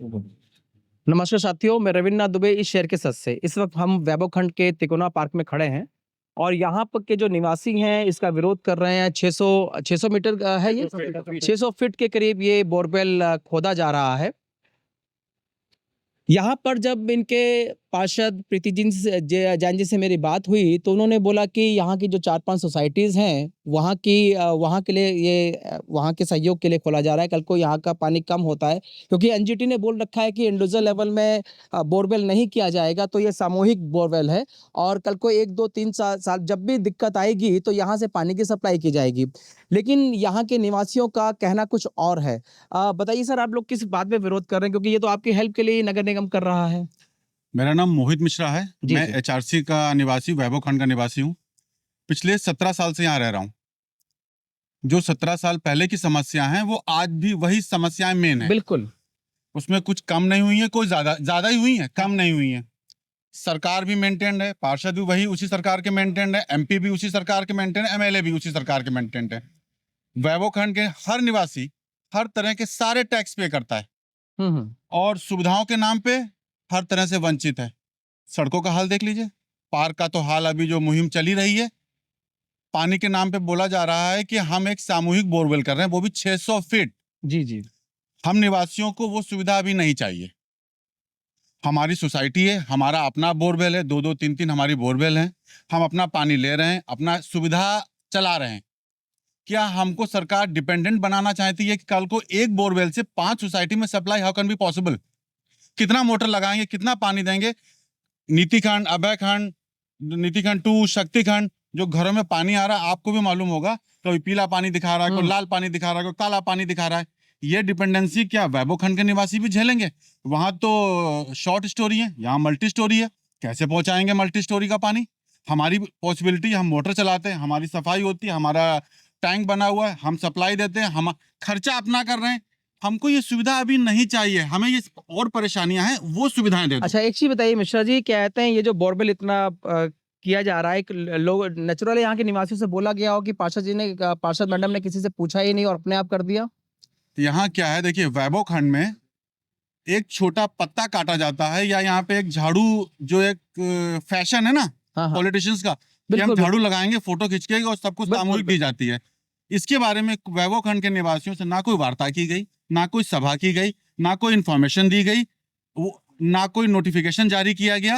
नमस्कार साथियों, मैं रविन्द्रनाथ दुबे इस शहर के सच से। इस वक्त हम वैभव खंड के तिकोना पार्क में खड़े हैं और यहाँ पर के जो निवासी हैं इसका विरोध कर रहे हैं। 600 मीटर है ये 600 फीट के करीब ये बोरवेल खोदा जा रहा है। यहाँ पर जब इनके पार्षद प्रीति जैन जी से मेरी बात हुई तो उन्होंने बोला कि यहाँ की जो 4-5 सोसाइटीज़ हैं वहाँ के लिए वहाँ के सहयोग के लिए खोला जा रहा है। कल को यहाँ का पानी कम होता है क्योंकि एनजीटी ने बोल रखा है कि इंडिविजुअल लेवल में बोरवेल नहीं किया जाएगा, तो ये सामूहिक बोरवेल है और कल को 1-2-3 साल जब भी दिक्कत आएगी तो यहाँ से पानी की सप्लाई की जाएगी। लेकिन यहाँ के निवासियों का कहना कुछ और है। बताइए सर, आप लोग किस बात पे विरोध कर रहे हैं, क्योंकि ये तो आपकी हेल्प के लिए नगर निगम कर रहा है। मेरा नाम मोहित मिश्रा है। मैं एचआरसी का निवासी, वैभव खंड का निवासी हूँ। पिछले 17 साल से यहाँ रह रहा हूँ। जो 17 साल पहले की समस्या हैं वो आज भी वही समस्याएं मेन है। बिल्कुल, उसमें कुछ कम नहीं हुई है, कोई ज्यादा ही हुई है, कम नहीं हुई है। सरकार भी मेंटेन्ड है, पार्षद भी वही उसी सरकार के मेंटेन्ड है, एमपी भी उसी सरकार के मेंटेन्ड है, एमएलए भी उसी सरकार के मेंटेन्ड है। वैभव खंड के हर निवासी हर तरह के सारे टैक्स पे करता है और सुविधाओं के नाम पे हर तरह से वंचित है। सड़कों का हाल देख लीजिए, पार्क का तो हाल, अभी जो मुहिम चली रही है, पानी के नाम पे बोला जा रहा है कि हम एक सामूहिक बोरवेल कर रहे हैं, वो भी 600 फीट। जी। हम निवासियों को वो सुविधा अभी नहीं चाहिए। हमारी सोसाइटी है, हमारा अपना बोरवेल है, 2-2 3-3 हमारी बोरवेल हैं। हम अपना पानी ले रहे हैं, अपना सुविधा चला रहे हैं। क्या हमको सरकार डिपेंडेंट बनाना चाहती है कि कल को एक बोरवेल से 5 सोसाइटी में supply? How can be possible? कितना मोटर लगाएंगे, कितना पानी देंगे? नीतिखंड, अभयखंड, नीतिखंड 2, शक्तिखंड, जो घरों में पानी आ रहा है आपको भी मालूम होगा, कभी पीला पानी दिखा रहा है, कोई लाल पानी दिखा रहा है, कोई काला पानी दिखा रहा है। ये डिपेंडेंसी क्या वैभव खंड के निवासी भी झेलेंगे? वहां तो शॉर्ट स्टोरी है, यहाँ मल्टी स्टोरी है। कैसे पहुंचाएंगे मल्टी स्टोरी का पानी? हमारी पॉसिबिलिटी, हम मोटर चलाते हैं, हमारी सफाई होती है, हमारा टैंक बना हुआ है, हम सप्लाई देते हैं, हम खर्चा अपना कर रहे हैं। हमको ये सुविधा अभी नहीं चाहिए, हमें ये और परेशानियां हैं, वो सुविधाएं दे दो। अच्छा, एक चीज बताइए मिश्रा जी, कहते हैं ये जो बोरवेल इतना किया जा रहा है, लोग नेचुरली यहाँ के निवासियों से बोला गया हो कि पार्षद मैडम ने किसी से पूछा ही नहीं और अपने आप कर दिया। यहाँ क्या है, देखिए, वैभव खंड में एक छोटा पत्ता काटा जाता है या यहाँ पे एक झाड़ू, जो एक फैशन है ना पॉलिटिशियंस का, कि हम झाड़ू लगाएंगे, फोटो खींचेंगे और सबको सामूहिक दी जाती है। इसके बारे में वैभव खंड के निवासियों से ना कोई वार्ता की गई, ना कोई सभा की गई, ना कोई इंफॉर्मेशन दी गई, ना कोई नोटिफिकेशन जारी किया गया।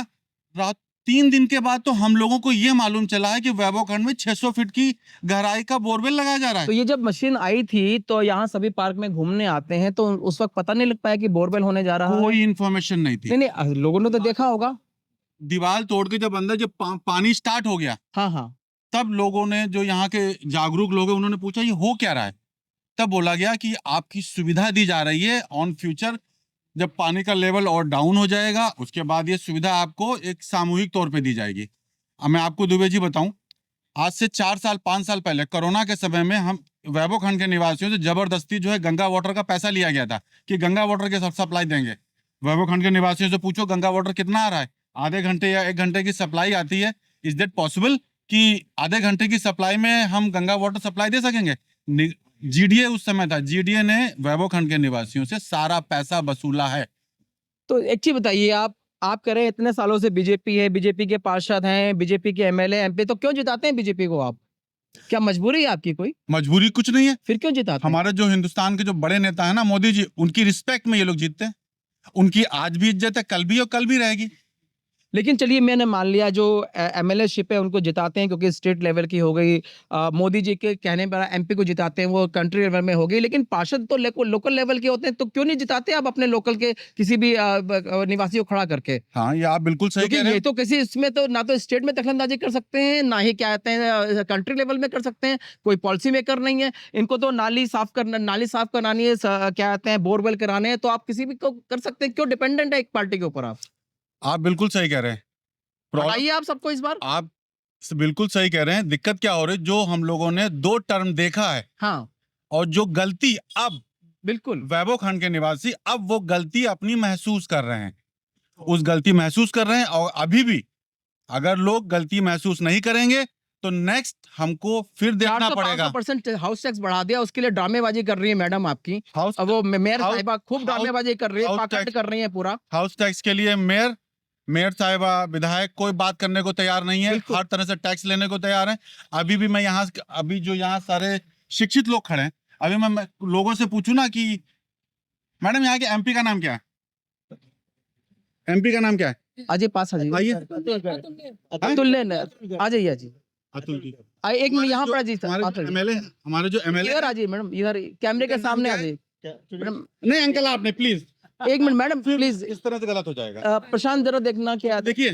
रात 3 दिन के बाद तो हम लोगों को ये मालूम चला है कि वैभव खंड में 600 फीट की गहराई का बोरवेल लगाया जा रहा है। तो ये जब मशीन आई थी तो यहाँ सभी पार्क में घूमने आते हैं, तो उस वक्त पता नहीं लग पाया कि बोरवेल होने जा रहा है? कोई इन्फॉर्मेशन नहीं थी। नहीं, लोगों ने तो देखा होगा। दीवार तोड़ के जब अंदर पानी स्टार्ट हो गया, हाँ, तब लोगों ने, जो यहाँ के जागरूक लोग हैं, उन्होंने पूछा ये हो क्या रहा है। तब बोला गया कि आपकी सुविधा दी जा रही है, ऑन फ्यूचर जब पानी का लेवल और डाउन हो जाएगा उसके बाद ये सुविधा आपको एक सामूहिक तौर पे दी जाएगी। अब मैं आपको दुबे जी बताऊं, आज से 4 साल 5 साल पहले कोरोना के समय में हम वैभव खंड के निवासियों से जबरदस्ती जो है गंगा वाटर का पैसा लिया गया था कि गंगा वाटर के सप्लाई देंगे। वैभव खंड के निवासियों से पूछो गंगा वाटर कितना आ रहा है? आधे घंटे या 1 घंटे की सप्लाई आती है। इज दैट पॉसिबल कि आधे घंटे की सप्लाई में हम गंगा वाटर सप्लाई दे सकेंगे? जीडीए उस समय था, जीडीए ने वैभव खंड के निवासियों से सारा पैसा वसूला है। तो एक चीज बताइए, आप कह रहे हैं इतने सालों से बीजेपी है, बीजेपी के पार्षद हैं, बीजेपी के एमएलए एमपी, तो क्यों जिताते हैं बीजेपी को आप? क्या मजबूरी है आपकी कोई? मजबूरी कुछ नहीं है। फिर क्यों जिताते हैं? हमारे जो हिंदुस्तान के जो बड़े नेता है ना, मोदी जी, उनकी रिस्पेक्ट में ये लोग जीतते हैं। उनकी आज भी इज्जत है, कल भी और कल भी रहेगी। लेकिन चलिए, मैंने मान लिया जो एमएलए शिप है उनको जिताते हैं क्योंकि स्टेट लेवल की हो गई, मोदी जी के कहने पर एमपी को जिताते हैं, वो कंट्री लेवल में हो गई, लेकिन पार्षद तो लोकल लेवल के होते हैं, तो क्यों नहीं जिताते आप अपने लोकल के किसी भी निवासी को खड़ा करके? हाँ, ये आप बिल्कुल सही कह रहे हैं। ये तो किसी इसमें तो ना तो स्टेट में दखलंदाजी कर सकते हैं, ना ही क्या कहते हैं कंट्री लेवल में कर सकते हैं, कोई पॉलिसी मेकर नहीं है। इनको तो नाली साफ करानी है, क्या कहते हैं बोरवेल कराने हैं, तो आप किसी भी को कर सकते हैं। क्यों डिपेंडेंट है एक पार्टी के ऊपर आप बिल्कुल सही कह रहे हैं। बताइए आप सबको इस बार। आप बिल्कुल सही कह रहे हैं। दिक्कत क्या हो रही है, जो हम लोगों ने 2 टर्म देखा है, हाँ, और जो गलती अब बिल्कुल वैभव खंड के निवासी अब वो गलती अपनी महसूस कर रहे हैं, उस गलती महसूस कर रहे हैं। और अभी भी अगर लोग गलती महसूस नहीं करेंगे तो नेक्स्ट हमको फिर देखना पड़ेगा। 500% हाउस टैक्स बढ़ा दिया, उसके लिए ड्रामेबाजी कर रही है मैडम आपकी। हाउस अब वो मेयर हाउस- साहिबा खूब हाउस- ड्रामेबाजी कर रही है, हाउस पाखंड टैक्स- कर रही है पूरा। हाउस टैक्स के लिए मेयर साहिबा, विधायक कोई बात करने को तैयार नहीं है, बिल्कुल। हर तरह से टैक्स लेने को तैयार है। अभी भी मैं यहाँ, अभी जो यहाँ सारे शिक्षित लोग खड़े हैं, अभी मैं लोगों से पूछूं ना कि मैडम यहाँ के एमपी का नाम क्या है, एमपी का नाम क्या है? अजय पास आ जाइए, आइए। अतुल ने आ जाइए, आ जाइए, अतुल जी, आइए, एक मिनट यहाँ पर आ जाइए सर, हमारे पास आ जो जाइए। एमएलए, हमारे जो एमएलए, इधर आ जाइए मैडम, इधर कैमरे के सामने आ जाइए मैडम। नहीं अंकल आपने प्लीज, एक मिनट मैडम प्लीज, इस तरह से गलत हो जाएगा। प्रशांत जरा देखना क्या है। देखिए,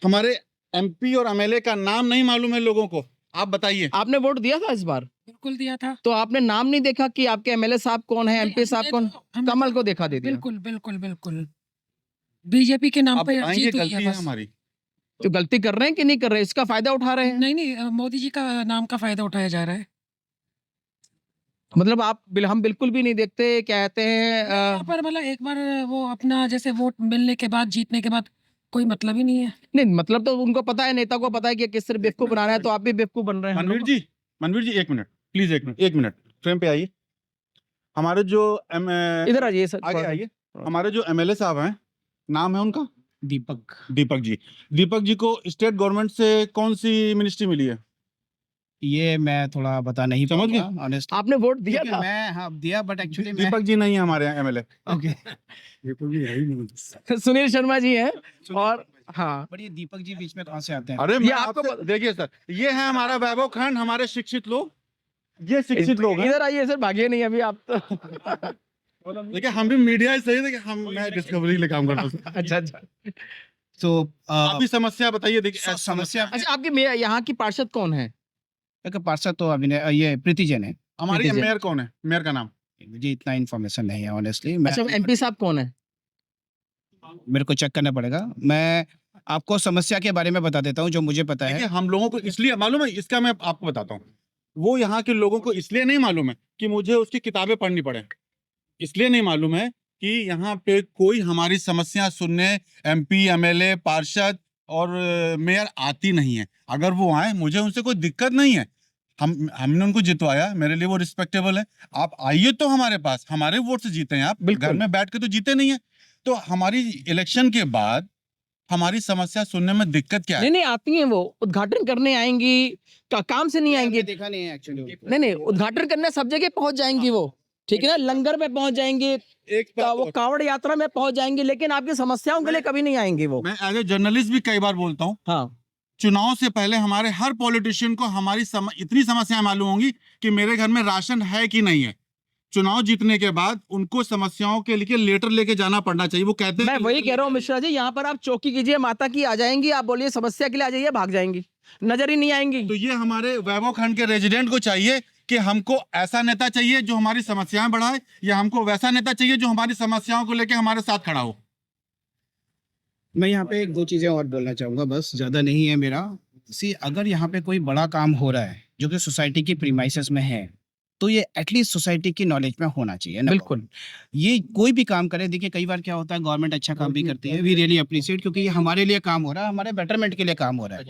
हमारे एमपी और एमएलए का नाम नहीं मालूम है लोगों को, आप बताइए। आपने वोट दिया था इस बार? बिल्कुल दिया था। तो आपने नाम नहीं देखा कि आपके एमएलए साहब कौन है, एमपी साहब कौन? कमल को देखा दे दिया। बिल्कुल बिल्कुल बिल्कुल, बीजेपी के नाम अब पे आएंगे, जीत हुई गलती है है बस। हमारी। तो गलती कर रहे हैं कि नहीं कर रहे हैं, इसका फायदा उठा रहे हैं? नहीं नहीं, मोदी जी का नाम का फायदा उठाया जा रहा है। मतलब आप हम बिल्कुल भी नहीं देखते, कहते हैं यहाँ पर मतलब एक बार वो अपना जैसे वोट मिलने के बाद, जीतने के बाद कोई मतलब ही नहीं है। नहीं, मतलब तो उनको पता है, नेता को पता है कि किस तरह बेवकूफ बनाना है, तो आप भी बेवकूफ बन रहे हैं। मनवीर जी एक मिनट प्लीज, एक मिनट फ्रेम पे आइए। हमारे जो इधर आ जाइए सर, आगे आइए। हमारे जो एमएलए साहब हैं, नाम है उनका दीपक जी को स्टेट गवर्नमेंट से कौन सी मिनिस्ट्री मिली है? ये मैं थोड़ा बता नहीं समझ गए? पाऊंगा ऑनेस्ट। आपने वोट दिया था? मैं हाँ दिया, बट एक्चुअली मैं दीपक जी नहीं है हमारे यहाँ एमएलए। ओके सुनील शर्मा जी हैं, और हाँ, बट ये दीपक जी बीच में कहाँ से आते हैं? अरे ये मैं आपको आपसे देखिए सर, ये है हमारा वैभव खंड, हमारे शिक्षित लोग, ये शिक्षित लोग हैं। इधर आइए सर, भागिए नहीं अभी आप तो। देखिए हम भी मीडिया ही सही है, हम मैं डिस्कवरी के लिए काम करता हूँ। अच्छा अच्छा। तो आप भी समस्या बताइए। देखिए समस्या अच्छा, आपके यहाँ की पार्षद कौन है? एक पार्षद तो अभी ये प्रीति जैन है। हमारी प्रीति जी। मेयर कौन है, मेयर का नाम? मुझे इतना इन्फॉर्मेशन नहीं है ऑनेस्टली। अच्छा, एमपी साहब कौन है? मेरे को चेक करना पड़ेगा। मैं आपको समस्या के बारे में बता देता हूँ जो मुझे पता देखिए है। हम लोगों को इसलिए मालूम है, इसका मैं आपको बताता हूँ, वो यहाँ के लोगों को इसलिए नहीं मालूम है कि मुझे उसकी किताबें पढ़नी पड़े, इसलिए नहीं मालूम है कि यहाँ पे कोई हमारी समस्या सुनने एमपी, एमएलए, पार्षद और मेयर आती नहीं है। अगर वो आए, मुझे उनसे कोई दिक्कत नहीं है, हमने उनको जितवाया, मेरे लिए वो रिस्पेक्टेबल है। आप आइए तो हमारे पास, हमारे वोट से जीते हैं आप, घर में बैठ के तो जीते नहीं है। तो हमारी इलेक्शन के बाद हमारी समस्या सुनने में दिक्कत क्या है? नहीं नहीं, आती हैं वो, उद्घाटन करने आएंगी, काम से नहीं आएंगी। देखा नहीं है एक्चुअली। नहीं नहीं, उद्घाटन करने सब जगह पहुंच जाएंगी वो, ठीक है ना, लंगर में पहुंच जाएंगे, वो कांवड़ यात्रा में पहुंच जाएंगे, लेकिन आपकी समस्याओं के लिए कभी नहीं आएंगे वो। मैं एज ए जर्नलिस्ट भी कई बार बोलता हूँ, हाँ, चुनाव से पहले हमारे हर पॉलिटिशियन को हमारी इतनी समस्याएं मालूम होंगी कि मेरे घर में राशन है कि नहीं है। चुनाव जीतने के बाद उनको समस्याओं के लिए लेटर लेके जाना पड़ना चाहिए। वो कहते हैं, मैं वही कह रहा हूँ मिश्रा जी, यहाँ पर आप चौकी कीजिए, माता की आ जाएंगी, आप बोलिए समस्या के लिए आ जाइए, भाग जाएंगी, नजर ही नहीं आएंगी। तो ये हमारे वैभव खंड के रेजिडेंट को चाहिए कि हमको ऐसा नेता चाहिए जो हमारी समस्याएं बढ़ाए, या हमको वैसा नेता चाहिए जो हमारी समस्याओं को लेकर हमारे साथ खड़ा हो। मैं यहाँ पे एक दो चीजें और बोलना चाहूंगा, बस ज्यादा नहीं है मेरा। अगर यहाँ पे कोई बड़ा काम हो रहा है जो कि सोसाइटी की प्रीमाइसेस में है, तो ये एटलीस्ट सोसाइटी की नॉलेज में होना चाहिए ना। बिल्कुल, ये कोई भी काम करे, देखिए कई बार क्या होता है, गवर्नमेंट अच्छा काम भी करती है, वी रियली अप्रिशिएट, क्योंकि ये हमारे लिए काम हो रहा है, हमारे बेटरमेंट के लिए काम हो रहा है।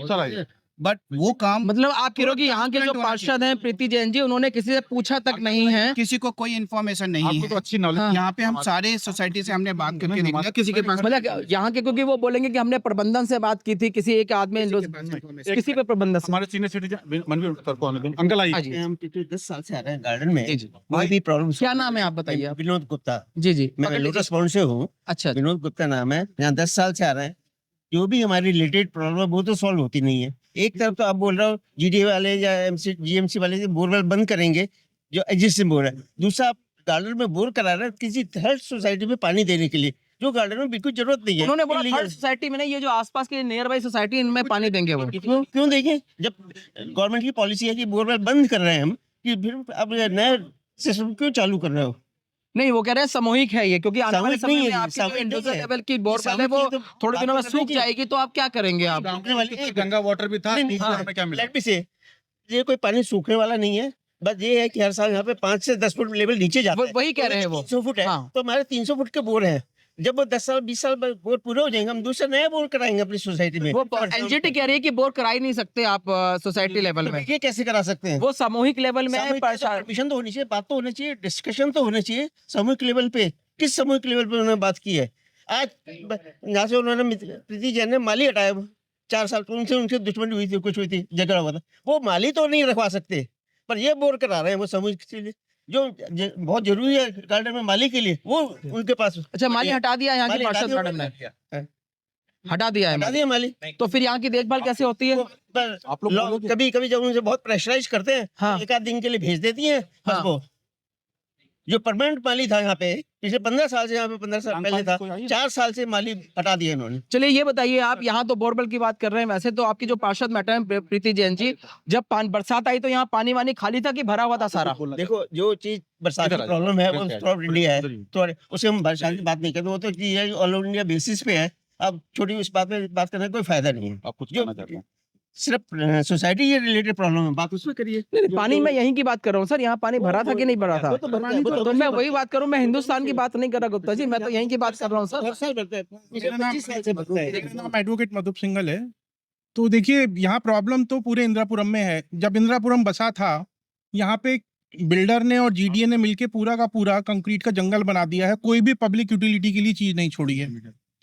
बट वो काम मतलब आप कह रहे हो कि यहाँ के जो पार्षद हैं प्रीति जैन जी, उन्होंने किसी से पूछा तक नहीं है, किसी को कोई इन्फॉर्मेशन नहीं आपको है। तो अच्छी नॉलेज। हाँ। यहाँ पे हम सारे सोसाइटी से हमने बात करके देख लिया, किसी के पास मतलब यहाँ के, क्योंकि वो बोलेंगे कि हमने प्रबंधन से बात की थी, किसी एक आदमी किसी पे प्रबंधन से। हमारे सीनियर सिटीजन मनवीर सर को आने दें। अंकल हाँ आइए। जी, हम पिछले 10 साल से आ रहे हैं गार्डन में। जी जी। कोई भी प्रॉब्लम। क्या नाम है आप बताइए आप? विनोद गुप्ता। जी जी, मैं पकड़ लोटस लीजिए। पॉइंट से हूँ। अच्छा, विनोद गुप्ता नाम है। यहाँ 10 साल से आ रहे हैं। जो भी हमारी रिलेटेड प्रॉब्लम है वो तो सॉल्व होती नहीं है। एक तरफ तो आप बोल रहे हो जीडीए वाले या जीएमसी वाले बोरवेल बंद करेंगे जो एग्जिस्टिंग बोर है, दूसरा आप गार्डन में बोर करा रहे हैं किसी थर्ड सोसाइटी में पानी देने के लिए, जो गार्डन में बिल्कुल जरूरत नहीं है। उन्होंने बोला Illegal- थर्ड सोसाइटी में नहीं, ये जो आसपास के नियर बाई सोसाइटी, इनमें पानी देंगे वो। क्यों देखें, जब गवर्नमेंट की पॉलिसी है कि बोरवेल बंद कर रहे हैं हम, कि फिर आप नए सिस्टम क्यों चालू कर रहे हो? नहीं, वो कह रहे हैं सामूहिक है ये, क्योंकि आने वाले सामूहिक समय नहीं में है, आपकी जो सामूहिक इंडिविजुअल नहीं है। लेवल की बोरवेल है वो सामूहिक तो थोड़े दिनों में बात सूख करनी जाएगी, तो आप क्या करेंगे आप? सूखने वाली गंगा वाटर भी था, नहीं, नहीं, हमें क्या मिला? लेट मी से, ये कोई पानी सूखने वाला नहीं है। बस ये है कि हर साल यहाँ पे 5 से 10 फुट लेवल नीचे जाता है। वही कह रहे हैं वो। 300 फुट है, हाँ। तो हमारे 300 फुट के बोर हैं। जब वो 10 साल 20 साल बोर पूरे हो जाएंगे, हम दूसरा नया बोर कराएंगे अपनी सोसाइटी में। वो एनजीटी कह रही है कि बोर करा ही नहीं सकते आप सोसाइटी लेवल में, ये कैसे करा सकते हैं? वो सामूहिक लेवल में है। परमिशन तो होनी चाहिए, बात तो होनी चाहिए, डिस्कशन तो होनी चाहिए सामूहिक लेवल पे। किस सामूहिक लेवल पे उन्होंने बात की है? आज यहाँ से उन्होंने प्रीति जैन ने माली हटाया 4 साल, उनसे उनसे दुश्मनी हुई थी, कुछ हुई थी, झगड़ा हुआ था, वो माली तो नहीं रखवा सकते, पर ये बोर करा रहे हैं वो सामूहिक के लिए, जो बहुत जरूरी है गार्डन में माली के लिए, वो उनके पास। अच्छा, माली हटा दिया यहाँ के पार्षद मैडम ने, हटा दिया है हटा दिया माली। तो फिर यहाँ की देखभाल कैसे होती है? आप लोग कभी कभी जब उनसे बहुत प्रेशराइज करते हैं, हाँ। एक आध दिन के लिए भेज देती हैं, बस हाँ। वो जो परमानेंट माली था यहाँ पे पिछले 15 साल से, यहाँ पे 15 साल पहले था, 4 साल से माली हटा दिया इन्होंने। चलिए ये बताइए, आप यहाँ तो बोरवेल की बात कर रहे हैं, वैसे तो आपकी जो पार्षद मैडम प्रीति जैन जी, जब बरसात आई तो यहाँ पानी वानी खाली था कि भरा हुआ था सारा? देखो, जो चीज बरसात की प्रॉब्लम है वो थ्रू इंडिया है, तो उसे हम बरसात की बात नहीं करते, वो तो चीज ऑल इंडिया बेसिस पे है। अब छोटी उस बात पे बात करने का कोई फायदा नहीं है। आप कुछ जो कहना चाहते हैं? सिर्फ सोसाइटी ये रिलेटेड प्रॉब्लम है, बात उसमें करिए। नहीं, पानी मैं यहीं की बात कर रहा हूँ सर, यहाँ पानी भरा था कि नहीं भरा था? तो मैं वही बात करूँ, मैं हिंदुस्तान की बात नहीं कर रहा गुप्ता जी, मैं तो यहीं की बात कर रहा हूँ सर। हर साल बढ़ता है, मेरा नाम 25 साल से बढ़ता है। मेरा नाम एडवोकेट मधुप सिंघल है। तो देखिए, यहाँ प्रॉब्लम तो पूरे इंदिरापुरम में है। जब इंदिरापुरम बसा था, यहाँ पे बिल्डर ने और जीडीए ने मिलके पूरा का पूरा कंक्रीट का जंगल बना दिया है, कोई भी पब्लिक यूटिलिटी के लिए चीज नहीं छोड़ी है।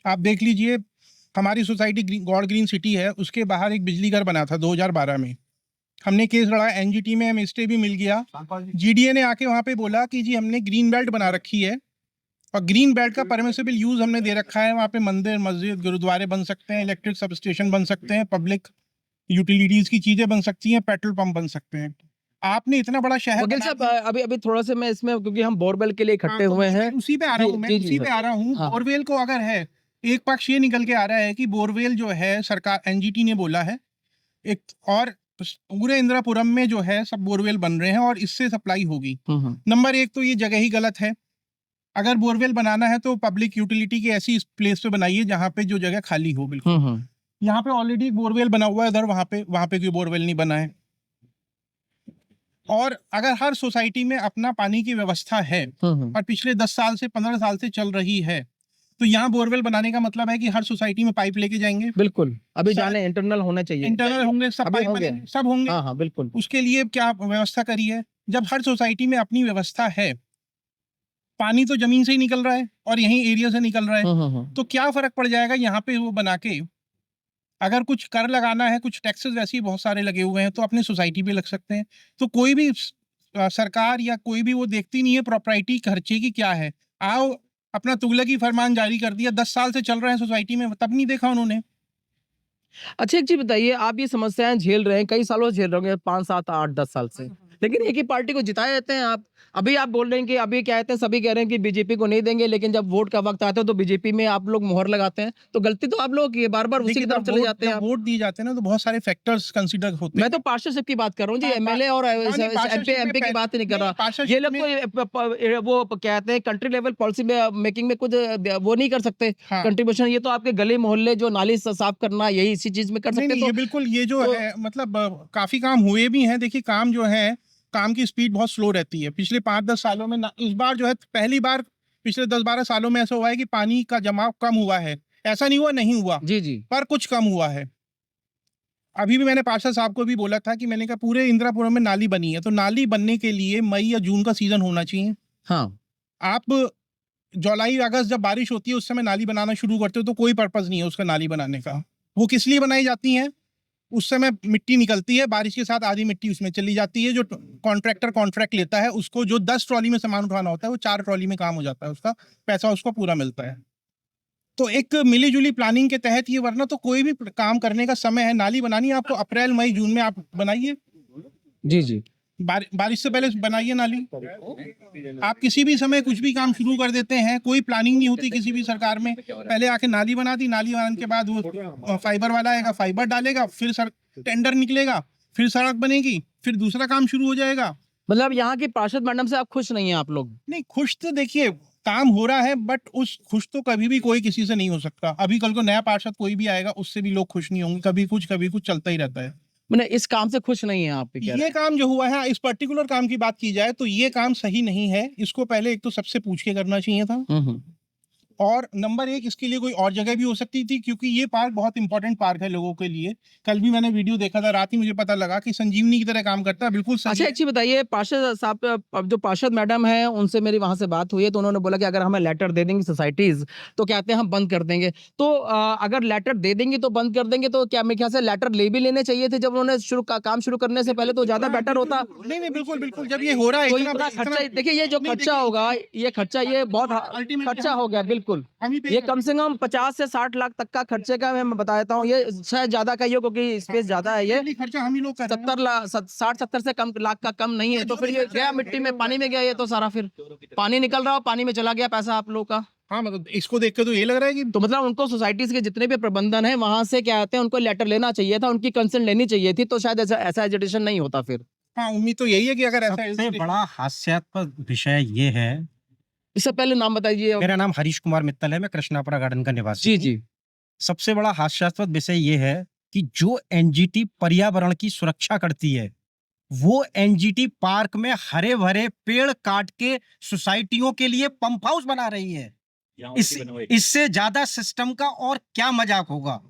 आप देख लीजिए, हमारी सोसाइटी गॉड ग्रीन सिटी है, उसके बाहर एक बिजली घर बना था 2012 में। हमने केस लड़ा, एनजीटी में हमें स्टे भी मिल गया। जीडीए ने आके वहाँ पे बोला कि जी हमने ग्रीन बेल्ट बना रखी है और ग्रीन बेल्ट का परमिसिबल यूज हमने दे रखा है, वहाँ पे मंदिर मस्जिद गुरुद्वारे बन सकते हैं, इलेक्ट्रिक सब स्टेशन बन सकते हैं, पब्लिक यूटिलिटीज की चीजें बन सकती हैं, पेट्रोल पंप बन सकते हैं। आपने इतना बड़ा शहर वकील बना साहब, अभी अभी थोड़ा सा मैं इसमें, क्योंकि हम बोरवेल के लिए इकट्ठे हाँ, तो हुए हैं। उसी पे आ रहा हूँ मैं, जी, जी, उसी पे सर। आ रहा हूँ। हाँ। बोरवेल को अगर है, एक पक्ष ये निकल के आ रहा है कि बोरवेल जो है सरकार एनजीटी ने बोला है एक, और पूरे इंदिरापुरम में जो है सब बोरवेल बन रहे हैं और इससे सप्लाई होगी। नंबर एक तो ये जगह ही गलत है। अगर बोरवेल बनाना है तो पब्लिक यूटिलिटी की ऐसी प्लेस पे बनाइए जहाँ पे जो जगह खाली हो। बिल्कुल, यहाँ पे ऑलरेडी बोरवेल बना हुआ है इधर, वहाँ पे कोई बोरवेल नहीं बना है। और अगर हर सोसाइटी में अपना पानी की व्यवस्था है और पिछले 10 साल से 15 साल से चल रही है, तो यहाँ बोरवेल बनाने का मतलब है कि हर सोसाइटी में पाइप लेके जाएंगे। बिल्कुल, अभी सर, जाने इंटरनल होना चाहिए, इंटरनल होंगे, सब अभी पाइप होंगे। बनेंगे, सब होंगे। हाँ हाँ बिल्कुल। उसके लिए क्या व्यवस्था करी है? जब हर सोसाइटी में अपनी व्यवस्था है, पानी तो जमीन से ही निकल रहा है और यही एरिया से निकल रहा है, तो क्या फर्क पड़ जाएगा यहाँ पे वो बना के? अगर कुछ कर लगाना है, कुछ टैक्सेस वैसे ही बहुत सारे लगे हुए हैं, तो अपने सोसाइटी पे लग सकते हैं। तो कोई भी सरकार या कोई भी वो देखती नहीं है प्रॉपर्टी खर्चे की क्या है। आओ अपना तुगलकी फरमान जारी कर दिया, 10 साल से चल रहे हैं सोसाइटी में, तब नहीं देखा उन्होंने। अच्छा, एक चीज बताइए, आप ये समस्याएं झेल रहे हैं, कई सालों से झेल रहे होंगे, 5 7 8 10 साल से, लेकिन एक ही पार्टी को जिताए रहते हैं आप। अभी आप बोल रहे हैं कि अभी क्या कहते हैं, सभी कह रहे हैं कि बीजेपी को नहीं देंगे, लेकिन जब वोट का वक्त आता है तो बीजेपी में आप लोग मोहर लगाते हैं। तो गलती तो आप लोगों की है, बार बार उसी की देखिए, तरफ जब चले जाते हैं आप। वोट दिए जाते हैं ना, तो बहुत सारे फैक्टर्स कंसीडर होते हैं। मैं तो पार्षदशिप की बात कर रहा हूँ जी, हाँ, एमएलए और नहीं, पार्षदशिप एमपी की में बात नहीं कर नहीं, रहा। पार्षदशिप ये लोग में- तो वो कहते हैं कंट्री लेवल पॉलिसी मेकिंग में कुछ वो नहीं कर सकते हाँ। कंट्रीब्यूशन। ये तो आपके गली मोहल्ले जो नाली साफ करना, यही इसी चीज में कर नहीं, सकते नहीं, तो ये बिल्कुल, ये जो तो- है मतलब काफी काम हुए भी हैं। देखिए, काम जो है, काम की स्पीड बहुत स्लो रहती है। पिछले 5-10 सालों में इस बार जो है, पहली बार पिछले 10-12 सालों में ऐसा हुआ है कि पानी का जमाव कम हुआ है। ऐसा नहीं हुआ, नहीं हुआ, जी जी। पर कुछ कम हुआ है। अभी भी मैंने पार्षद साहब को भी बोला था कि मैंने कहा पूरे इंदिरापुरम में नाली बनी है, तो नाली बनने के लिए मई या जून का सीजन होना चाहिए। हाँ, आप जुलाई अगस्त जब बारिश होती है उस समय नाली बनाना शुरू करते हो, तो कोई पर्पज नहीं है उसका नाली बनाने का। वो किस लिए बनाई जाती हैं? उस समय मिट्टी निकलती है, बारिश के साथ आधी मिट्टी उसमें चली जाती है। जो कॉन्ट्रैक्टर कॉन्ट्रैक्ट लेता है, उसको जो 10 ट्रॉली में सामान उठाना होता है, वो 4 ट्रॉली में काम हो जाता है, उसका पैसा उसको पूरा मिलता है। तो एक मिली जुली प्लानिंग के तहत ये, वरना तो कोई भी काम करने का समय है। नाली बनानी है आपको अप्रैल मई जून में, आप बनाइए। जी जी। बारिश से पहले बनाइए नाली। आप किसी भी समय कुछ भी काम शुरू कर देते हैं, कोई प्लानिंग नहीं होती किसी भी सरकार में। पहले आके नाली बना दी, नाली बनाने के बाद वो फाइबर वाला आएगा, फाइबर डालेगा, फिर टेंडर निकलेगा, फिर सड़क बनेगी, फिर दूसरा काम शुरू हो जाएगा। मतलब यहाँ की पार्षद मैडम से आप खुश नहीं हैं आप लोग? नहीं, खुश तो देखिए काम हो रहा है, बट उस खुश तो कभी भी कोई किसी से नहीं हो सकता। अभी कल को नया पार्षद कोई भी आएगा, उससे भी लोग खुश नहीं होंगे। कभी कुछ चलता ही रहता है। मैंने इस काम से खुश नहीं है आप? ये काम जो हुआ है, इस पर्टिकुलर काम की बात की जाए तो ये काम सही नहीं है। इसको पहले एक तो सबसे पूछ के करना चाहिए था। और नंबर एक, इसके लिए कोई और जगह भी हो सकती थी, क्योंकि ये पार्क बहुत इंपॉर्टेंट पार्क है लोगों के लिए। कल भी मैंने वीडियो देखा था, रात ही मुझे पता लगा कि संजीवनी की तरह काम करता है, बिल्कुल अच्छा, सही एक चीज बताइए, पार्षद साहब, अब जो पार्षद मैडम है उनसे मेरी वहां से बात हुई है, तो उन्होंने बोला कि अगर हमें लेटर दे देंगी सोसाइटीज तो कहते हैं हम बंद कर देंगे। तो अगर लेटर दे देंगी तो बंद कर देंगे, तो क्या मेरे ख्याल से लेटर ले भी लेने चाहिए थे जब उन्होंने काम शुरू करने से पहले, तो ज्यादा बेटर होता। नहीं नहीं, बिल्कुल बिल्कुल, जब ये हो रहा है तो इतना खर्चा, देखिए ये जो नहीं, खर्चा देखिए, होगा, ये खर्चा ये बहुत ultimately खर्चा हो गया, बिल्कुल। हम ही ये कम से कम 50 से 60 लाख तक का खर्चे का मैं बता देता हूँ, ये शायद ज्यादा का ही हो क्योंकि स्पेस ज्यादा है। ये खर्चा हम ही लोग कर रहे हैं। 70 लाख 60-70 से कम लाख का कम नहीं है, तो फिर ये गया मिट्टी में, पानी में गया, ये तो सारा फिर पानी निकल रहा हो, पानी में चला गया पैसा आप लोग का। हाँ, मतलब इसको देख के तो ये लग रहा है कि तो मतलब उनको सोसाइटीज के जितने भी प्रबंधन है वहां से क्या कहते हैं, उनको लेटर लेना चाहिए था, उनकी कंसर्न लेनी चाहिए थी, तो शायद ऐसा एजिटेशन नहीं होता फिर। हाँ, उम्मीद तो यही है कि अगर ऐसा सबसे बड़ा हास्यास्पद विषय ये है। इससे पहले नाम बताइए। मेरा नाम हरीश कुमार मित्तल है, मैं कृष्णापुरा गार्डन का निवासी जी हूँ। जी। सबसे बड़ा हास्यास्पद विषय ये है कि जो एनजीटी पर्यावरण की सुरक्षा करती है, वो एनजीटी पार्क में हरे भरे पेड़ काट के सोसाइटियों के लिए पंप हाउस बना रही है। इससे ज्यादा सिस्टम का और क्या मजाक होगा।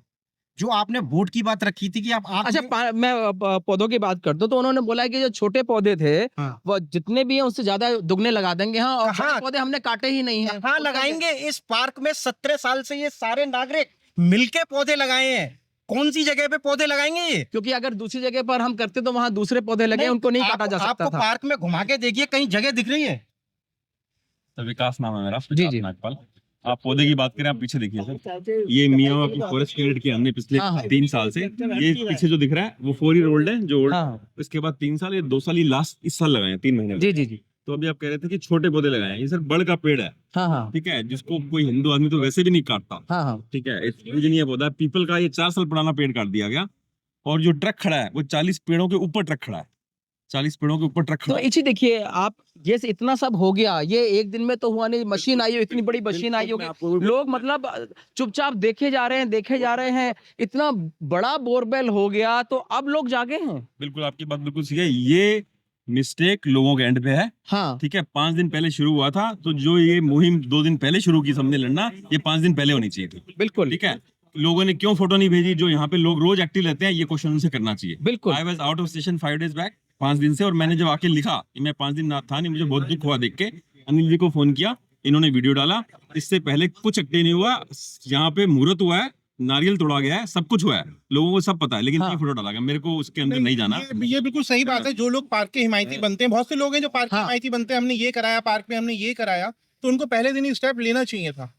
जो आपने बोर्ड की बात रखी थी कि आप अच्छा, मैं पौधों की बात करता हूँ, तो उन्होंने बोला है कि जो छोटे पौधे थे हाँ। वो जितने भी हैं उससे ज्यादा दुगने लगा देंगे। हाँ, और बड़े हाँ। पौधे हमने काटे ही नहीं है। हाँ, लगाएंगे। इस पार्क में 17 साल से ये सारे नागरिक मिलके पौधे लगाए हैं। कौन सी जगह पे पौधे लगाएंगे ये? क्योंकि अगर दूसरी जगह पर हम करते तो वहां दूसरे पौधे लगे, उनको नहीं काटा जा सकता आपको था। पार्क में घुमा के देखिए, कहीं जगह दिख रही है? सर विकास नाम है मेरा, जी, विकास जी। नागपाल। आप पौधे की बात करें, आप पीछे देखिए सर, ये मियावाकी फॉरेस्ट क्रिएट किया हमने पिछले हाँ, हाँ। 3 साल से। ये पीछे जो दिख रहा है वो 4 ईयर ओल्ड है, जो ओल्ड, हाँ, इसके बाद 3 साल, ये 2 साल, ये लास्ट इस साल लगाए हैं 3 महीने में। जी जी जी। तो अभी आप कह रहे थे कि छोटे पौधे लगाए हैं, ये सर बड़ का पेड़ है, हाँ हाँ ठीक है, जिसको कोई हिंदू आदमी तो वैसे भी नहीं काटता, हाँ हाँ। ठीक है। पूजनीय पौधा है, पीपल का, ये 4 साल पुराना पेड़ काट दिया गया। और जो ट्रक खड़ा है वो 40 पेड़ों के ऊपर ट्रक खड़ा है, 40 पेड़ों के ऊपर ट्रक खड़ा तो है। इसी देखिए आप, ये इतना सब हो गया, ये एक दिन में तो हुआ नहीं। मशीन आई हो, इतनी बड़ी मशीन आई होगी, लोग मतलब चुपचाप देखे जा रहे हैं। इतना बड़ा बोरवेल हो गया तो अब लोग जागे हैं। बिल्कुल, आपकी बात बिल्कुल सही है। ये मिस्टेक लोगों के एंड पे है, हाँ, ठीक है। 5 दिन पहले शुरू हुआ था, तो जो ये मुहिम 2 दिन पहले शुरू की सबने लड़ना, ये 5 दिन पहले होनी चाहिए थी, बिल्कुल ठीक है। लोगों ने क्यों फोटो नहीं भेजी? जो यहाँ पे लोग रोज एक्टिव रहते हैं, ये क्वेश्चन उनसे करना चाहिए। बिल्कुल। I was out of station 5 days back, 5 दिन से, और मैंने जब आके लिखा कि मैं 5 दिन ना था नहीं, मुझे बहुत दुख हुआ देख के। अनिल जी को फोन किया, इन्होंने वीडियो डाला। इससे पहले कुछ एक्टिव नहीं हुआ, यहाँ पे मुहूर्त हुआ है, नारियल तोड़ा गया है, सब कुछ हुआ है, लोगों को सब पता है, लेकिन हाँ। ये फोटो डाला गया। मेरे को उसके अंदर नहीं जाना। ये बिल्कुल सही बात है। जो लोग पार्क के हिमायती बनते हैं, बहुत से लोग हैं जो पार्क के हाँ। हिमायती बनते हैं, हमने ये कराया पार्क में, हमने ये कराया, तो उनको पहले दिन ही स्टेप लेना चाहिए था।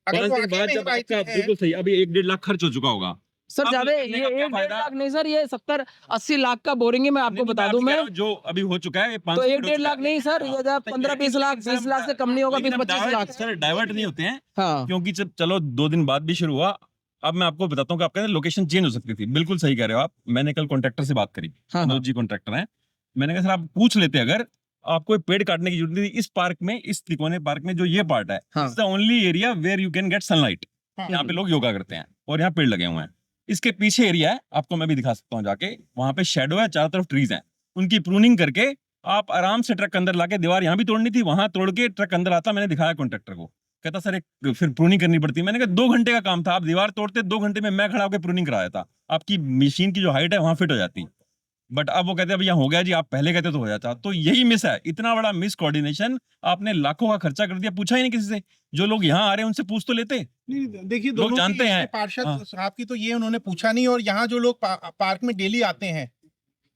अगर 5 वो दिन आगे बाद में जब हिमायती आपका, है, बिल्कुल सही, अभी 1-1.5 लाख खर्च हो चुका होगा। सर अब ज्यादा, लेने ये का क्या 1-1.5 फायदा? लाख नहीं सर, ये 70-80 लाख का बोरिंग है, मैं आपको नहीं, बता मैं दूं। आपसे कह मैं रहा हूं, जो अभी हो चुका है, ये 500 तो करोड़ 1-1.5 लाख नहीं सर, ये 15-20 लाख, 20 लाख से कम नहीं होगा, 20-25 लाख। सर डाइवर्ट नहीं होते हैं, हाँ क्योंकि जब चलो 2 दिन बाद भी शुरू हुआ। अब मैं आपको बताता हूँ कि आपका लोकेशन चेंज हो सकती थी। बिल्कुल सही कह रहे हो आप। मैंने कल कॉन्ट्रैक्टर से बात करी, हाँ मनोज जी कॉन्ट्रैक्टर हैं। मैंने कहा सर आप पूछ लेते, अगर आपको पेड़ काटने की जरूरत नहीं थी, इस पार्क में, इस तिकोने पार्क में जो ये पार्ट है, हाँ। The only area where you can get sunlight. हाँ। यहाँ पे लोग योगा करते हैं और यहाँ पेड़ लगे हुए हैं। इसके पीछे एरिया है, आपको मैं भी दिखा सकता हूँ जाके, वहां पे शेडो है, चारों तरफ ट्रीज हैं, उनकी प्रूनिंग करके आप आराम से ट्रक अंदर लाके, दीवार यहाँ भी तोड़नी थी, वहां तोड़ के ट्रक अंदर आता। मैंने दिखाया कॉन्ट्रैक्टर को, कहता सर एक फिर प्रूनिंग करनी पड़ती है। मैंने कहा 2 घंटे का काम था, आप दीवार तोड़ते 2 घंटे में, मैं खड़ा होकर प्रूनिंग कराया था। आपकी मशीन की जो हाइट है वहां फिट हो जाती, बट अब वो कहते हैं भैया हो गया जी, आप पहले कहते तो हो जाता। तो यही मिस है, इतना बड़ा मिस कोऑर्डिनेशन। आपने लाखों का खर्चा कर दिया, पूछा ही नहीं किसी से। जो लोग यहाँ आ रहे हैं उनसे पूछ तो लेते। नहीं, देखिए लोग दोनों जानते की, हैं। पार्षद हाँ। साहब की तो ये उन्होंने पूछा नहीं, और यहाँ जो लोग पार्क में डेली आते हैं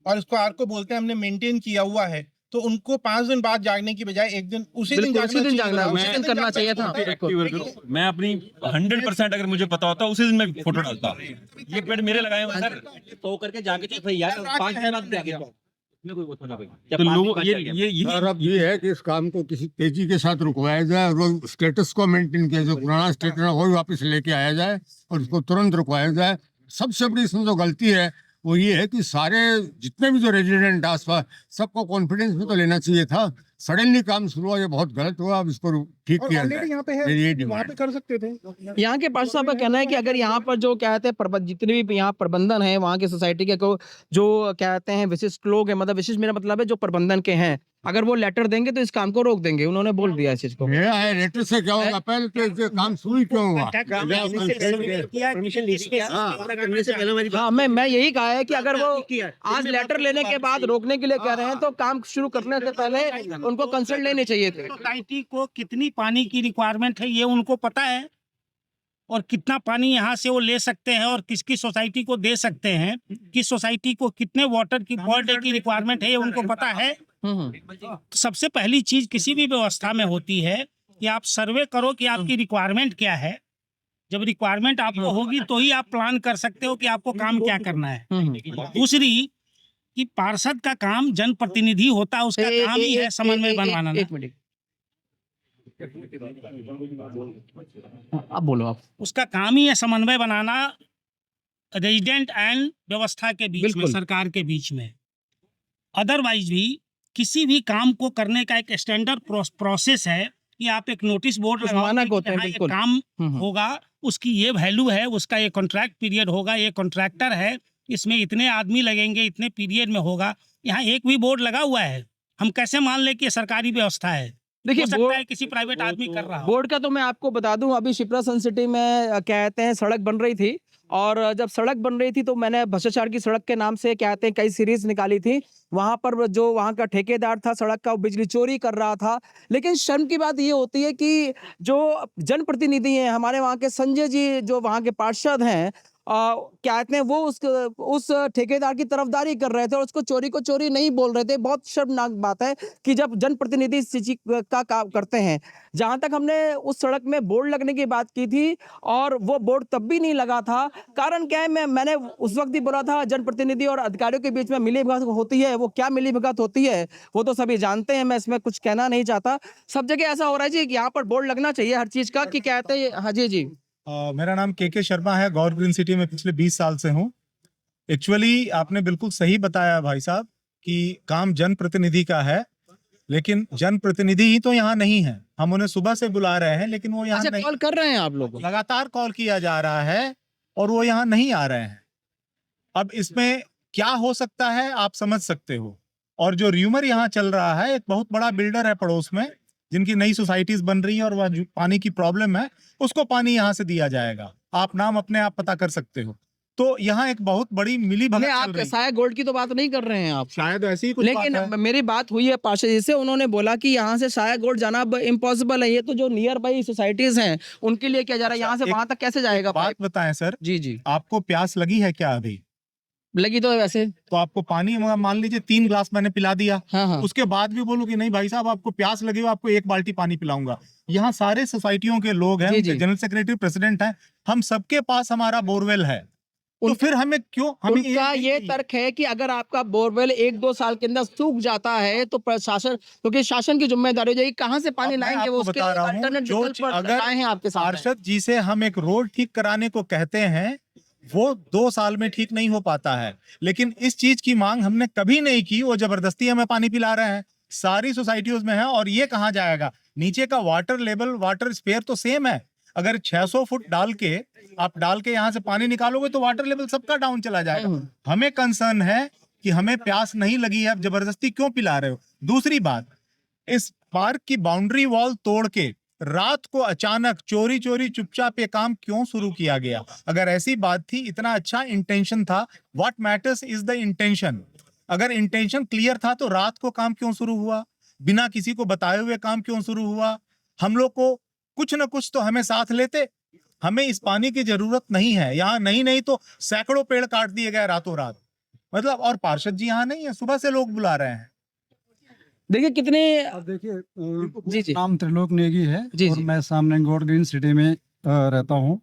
और इसको पार्क को बोलते हैं हमने मेंटेन किया हुआ है, तो उनको 5 दिन बाद जागने की बजाय एक दिन उसी दिन बिल्कुल, उसी दिन जागना, चाहिए था। उसी दिन करना जागना चाहिए था। होता है। एक्टिव वर्कर हूं। मैं अपनी 100% अगर मुझे पता होता उसी दिन मैं फोटो डालता। ये पेड़ मेरे लगाए हुए हैं सर। तो करके जाके चाहिए यार, 5 दिन बाद जाके इसमें कोई वो थोड़ा भाई। तो लोगों ये सर अब ये है कि इस काम को किसी तेजी के साथ रुकवाया जाए, और स्टेटस को मेंटेन किया जाए, पुराना स्टेटस वही वापस लेके आया जाए और इसको तुरंत रुकवाया जाए। सबसे बड़ी इसमें जो गलती है वो ये है कि सारे जितने भी जो रेजिडेंट आसपास, सबको कॉन्फिडेंस में तो लेना चाहिए था। सडनली काम शुरू हुआ, ये बहुत गलत हुआ। अब इसको ठीक और किया ऑलरेडी जाए। यहाँ पे मेरी ये है, डिमांड वहाँ पे कर सकते थे। यहाँ के पार्षद साहब का कहना है कि अगर यहाँ पर जो कहते हैं जितने भी यहाँ प्रबंधन है, वहाँ के सोसाइटी के को जो कहते हैं विशिष्ट लोग हैं, मतलब विशिष्ट मेरा मतलब है जो प्रबंधन के हैं, अगर वो लेटर देंगे तो इस काम को रोक देंगे, उन्होंने बोल दिया इस चीज को। मेरा है लेटर से क्या होगा, पहले तो इससे काम शुरू ही क्यों हुआ? परमिशन ली थी क्या? करने से पहले हमारी हाँ, मैं यही कहा है कि अगर वो आज लेटर लेने के बाद रोकने के लिए कह रहे हैं तो काम शुरू करने से पहले उनको कंसल्ट लेने चाहिए थे। सोसाइटी को कितनी पानी की रिक्वायरमेंट है ये उनको पता है, और कितना पानी यहाँ से वो ले सकते हैं और किसकी सोसाइटी को दे सकते हैं, किस सोसाइटी को कितने वाटर की पर डे की रिक्वायरमेंट है ये उनको पता है। तो सबसे पहली चीज किसी भी व्यवस्था में होती है कि आप सर्वे करो कि आपकी रिक्वायरमेंट क्या है। जब रिक्वायरमेंट आपको होगी तो ही आप प्लान कर सकते हो कि आपको काम क्या करना है। दूसरी कि पार्षद का काम जनप्रतिनिधि होता है, उसका काम ही है समन्वय बनवाना। एक मिनट, अब बोलो आप। उसका काम ही है समन्वय बनाना रेजिडेंट एंड व्यवस्था के बीच में, बिल्कुल। सरकार के बीच में। अदरवाइज भी किसी भी काम को करने का एक स्टैंडर्ड प्रोसेस है कि आप एक नोटिस बोर्ड कुछ लगाओगे मानक कि होते हैं, यहाँ ये बिल्कुल। काम होगा, उसकी ये वैल्यू है, उसका ये कॉन्ट्रैक्ट पीरियड होगा, ये कॉन्ट्रैक्टर है, इसमें इतने आदमी लगेंगे, इतने पीरियड में होगा। यहाँ एक भी बोर्ड लगा हुआ है, हम कैसे मान ले कि ये सरकारी व्यवस्था है? देखिए, हो सकता है किसी प्राइवेट आदमी कर रहा हो। बोर्ड का तो मैं आपको बता दूं, अभी शिप्रा सन सिटी में कहते हैं सड़क बन रही थी, और जब सड़क बन रही थी तो मैंने भ्रष्टाचार की सड़क के नाम से कहते हैं कई सीरीज निकाली थी। वहां पर जो वहां का ठेकेदार था सड़क का, वो बिजली चोरी कर रहा था। लेकिन शर्म की बात ये होती है कि जो जनप्रतिनिधि हैं हमारे वहाँ के संजय जी, जो वहाँ के पार्षद हैं, कहते हैं वो उस ठेकेदार की तरफदारी कर रहे थे और उसको चोरी को चोरी नहीं बोल रहे थे। बहुत शर्मनाक बात है कि जब जनप्रतिनिधि इस चीज का काम करते हैं। जहां तक हमने उस सड़क में बोर्ड लगने की बात की थी, और वो बोर्ड तब भी नहीं लगा था। कारण क्या है, मैंने उस वक्त ही बोला था, जनप्रतिनिधि और अधिकारियों के बीच में मिलीभगत होती है। वो क्या मिलीभगत होती है वो तो सभी जानते हैं, मैं इसमें कुछ कहना नहीं चाहता। सब जगह ऐसा हो रहा है जी कि यहाँ पर बोर्ड लगना चाहिए हर चीज का, कि कहते हैं। हाँ जी जी। मेरा नाम के शर्मा है, गौर ग्रीन सिटी में पिछले 20 साल से हूँ। एक्चुअली आपने बिल्कुल सही बताया भाई साहब कि काम जनप्रतिनिधि का है, लेकिन जनप्रतिनिधि ही तो यहाँ नहीं है। हम उन्हें सुबह से बुला रहे हैं लेकिन वो यहाँ नहीं। कॉल कर रहे हैं आप लोग? लगातार कॉल किया जा रहा है और वो यहाँ नहीं आ रहे हैं। अब इसमें क्या हो सकता है आप समझ सकते हो। और जो र्यूमर यहाँ चल रहा है, एक बहुत बड़ा बिल्डर है पड़ोस में जिनकी नई सोसाइटीज बन रही है और वह पानी की प्रॉब्लम है, उसको पानी यहाँ से दिया जाएगा। आप नाम अपने आप पता कर सकते हो। तो यहाँ एक बहुत बड़ी मिलीभगत चल आप रही है। साया गोल्ड की तो बात नहीं कर रहे हैं आप? शायद ऐसी ही कुछ लेकिन बात है। मेरी बात हुई है पार्षद जी से, उन्होंने बोला कि यहाँ से साया गोल्ड जाना अब इम्पॉसिबल है। ये तो जो नियर बाई सोसाइटीज हैं उनके लिए क्या जा रहा है, यहाँ से वहां तक कैसे जाएगा? बात बताएं सर। जी जी। आपको प्यास लगी है क्या अभी? लगी तो है वैसे। तो आपको पानी मान लीजिए 3 ग्लास मैंने पिला दिया, हाँ हाँ। उसके बाद भी बोलो कि नहीं भाई साहब आपको प्यास लगी हो, आपको 1 बाल्टी पानी पिलाऊंगा। यहाँ सारे सोसाइटियों के लोग हैं, जनरल सेक्रेटरी प्रेसिडेंट हैं, हम सबके पास हमारा बोरवेल है। तो फिर हमें क्यों, हमें उनका ये तर्क है कि अगर आपका बोरवेल 1-2 साल के अंदर सूख जाता है तो प्रशासन, क्योंकि शासन की जिम्मेदारी हो जाएगी, कहाँ से पानी लाएंगे वो? उसके बता रहा हूँ, अल्टरनेट जो विकल्प अगर बताए हैं आपके सामने। पार्षद जी से हम एक रोड ठीक कराने को कहते हैं, वो 2 साल में ठीक नहीं हो पाता है। लेकिन इस चीज की मांग हमने कभी नहीं की, वो जबरदस्ती हमें पानी पिला रहे हैं। सारी सोसाइटियों में है, और ये कहाँ जाएगा? नीचे का वाटर लेवल, वाटर स्पेयर तो सेम है। अगर 600 फुट डाल के यहाँ से पानी निकालोगे तो वाटर लेवल सबका डाउन चला जाएगा। हमें कंसर्न है कि हमें प्यास नहीं लगी है, अब जबरदस्ती क्यों पिला रहे हो? दूसरी बात, इस पार्क की बाउंड्री वॉल तोड़ के रात को अचानक चोरी चुपचाप ये काम क्यों शुरू किया गया? अगर ऐसी बात थी, इतना अच्छा इंटेंशन था, what matters is the intention. अगर इंटेंशन क्लियर था तो रात को काम क्यों शुरू हुआ? बिना किसी को बताए हुए काम क्यों शुरू हुआ? हम लोग को कुछ ना कुछ तो हमें साथ लेते। हमें इस पानी की जरूरत नहीं है। यहाँ नहीं तो सैकड़ों पेड़ काट दिए गए रातों रात, मतलब। और पार्षद जी यहाँ नहीं है, सुबह से लोग बुला रहे हैं। देखिए कितने, देखिए जी नाम त्रिलोक नेगी है और मैं सामने गौर ग्रीन सिटी में रहता हूँ।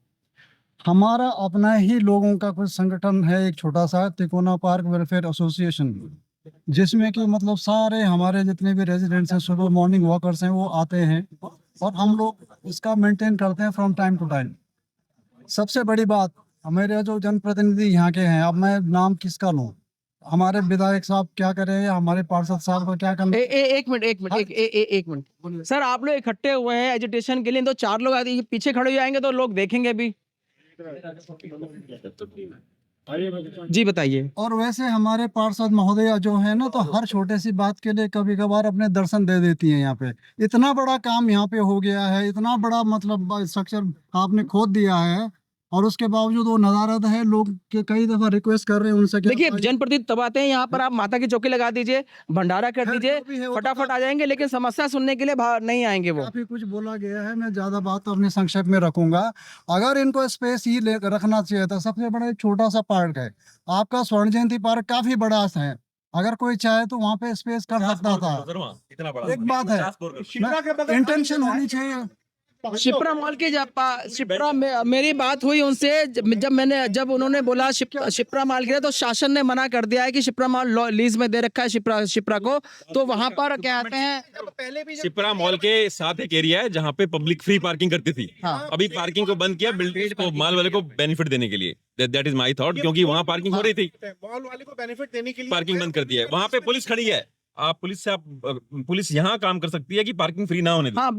हमारा अपना ही लोगों का कुछ संगठन है, एक छोटा सा तिकोना पार्क वेलफेयर एसोसिएशन, जिसमें कि मतलब सारे हमारे जितने भी रेजिडेंट्स हैं, सुबह मॉर्निंग वॉकर्स हैं, वो आते हैं और हम लोग इसका मेंटेन करते हैं फ्रॉम टाइम टू टाइम। सबसे बड़ी बात, हमारे जो जनप्रतिनिधि यहाँ के हैं, अब मैं नाम किसका लूँ? हमारे विधायक साहब क्या करें या हमारे पार्षद साहब को क्या करना? एक मिनट सर, आप लोग इकट्ठे हुए हैं एजुटेशन के लिए, तो 4 लोग पीछे खड़े हो जाएंगे तो लोग देखेंगे भी। जी बताइए। और वैसे हमारे पार्षद महोदया जो है ना, तो हर छोटे सी बात के लिए कभी कभार अपने दर्शन दे देती हैं यहाँ पे। इतना बड़ा काम यहाँ पे हो गया है, इतना बड़ा मतलब स्ट्रक्चर आपने खोद दिया है, और उसके बावजूद वो नदारद है। लोग के कई दफा रिक्वेस्ट कर रहे हैं उनसे कि देखिए आप जनप्रतिनिधि तब आते हैं यहाँ पर, आप माता की चौकी लगा दीजिए, भंडारा कर खैर, दीजिए, जो भी है वो तो फटाफट आ जाएंगे, लेकिन समस्या सुनने के लिए बाहर नहीं आएंगे वो। काफी कुछ बोला गया है। मैं ज्यादा बात तो अपने संक्षेप में रखूंगा। अगर इनको स्पेस ही रखना चाहिए था। सबसे बड़ा एक छोटा सा पार्क है आपका, स्वर्ण जयंती पार्क काफी बड़ा है। अगर कोई चाहे तो वहाँ पे स्पेस कर सकता था। इतना बड़ा एक बात है, इंटेंशन होनी चाहिए। शिप्रा मॉल के शिप्रा में मेरी बात हुई उनसे, जब उन्होंने बोला शिप्रा मॉल गिरा, तो शासन ने मना कर दिया है कि शिप्रा मॉल लीज में दे रखा है शिप्रा को। तो वहां पर क्या कहते हैं, शिप्रा मॉल के साथ एक एरिया है जहाँ पे पब्लिक फ्री पार्किंग करती थी। हाँ। अभी पार्किंग को बंद किया बिल्डर्स को, मॉल वाले को बेनिफिट देने के लिए। दैट इज माय थॉट, क्योंकि वहाँ पार्किंग हो रही थी, मॉल वाले को बेनिफिट देने के लिए पार्किंग बंद कर दिया है। वहाँ पे पुलिस खड़ी है, आप पुलिस यहाँ काम कर सकती है कि पार्किंग फ्री ना होने दे। हाँ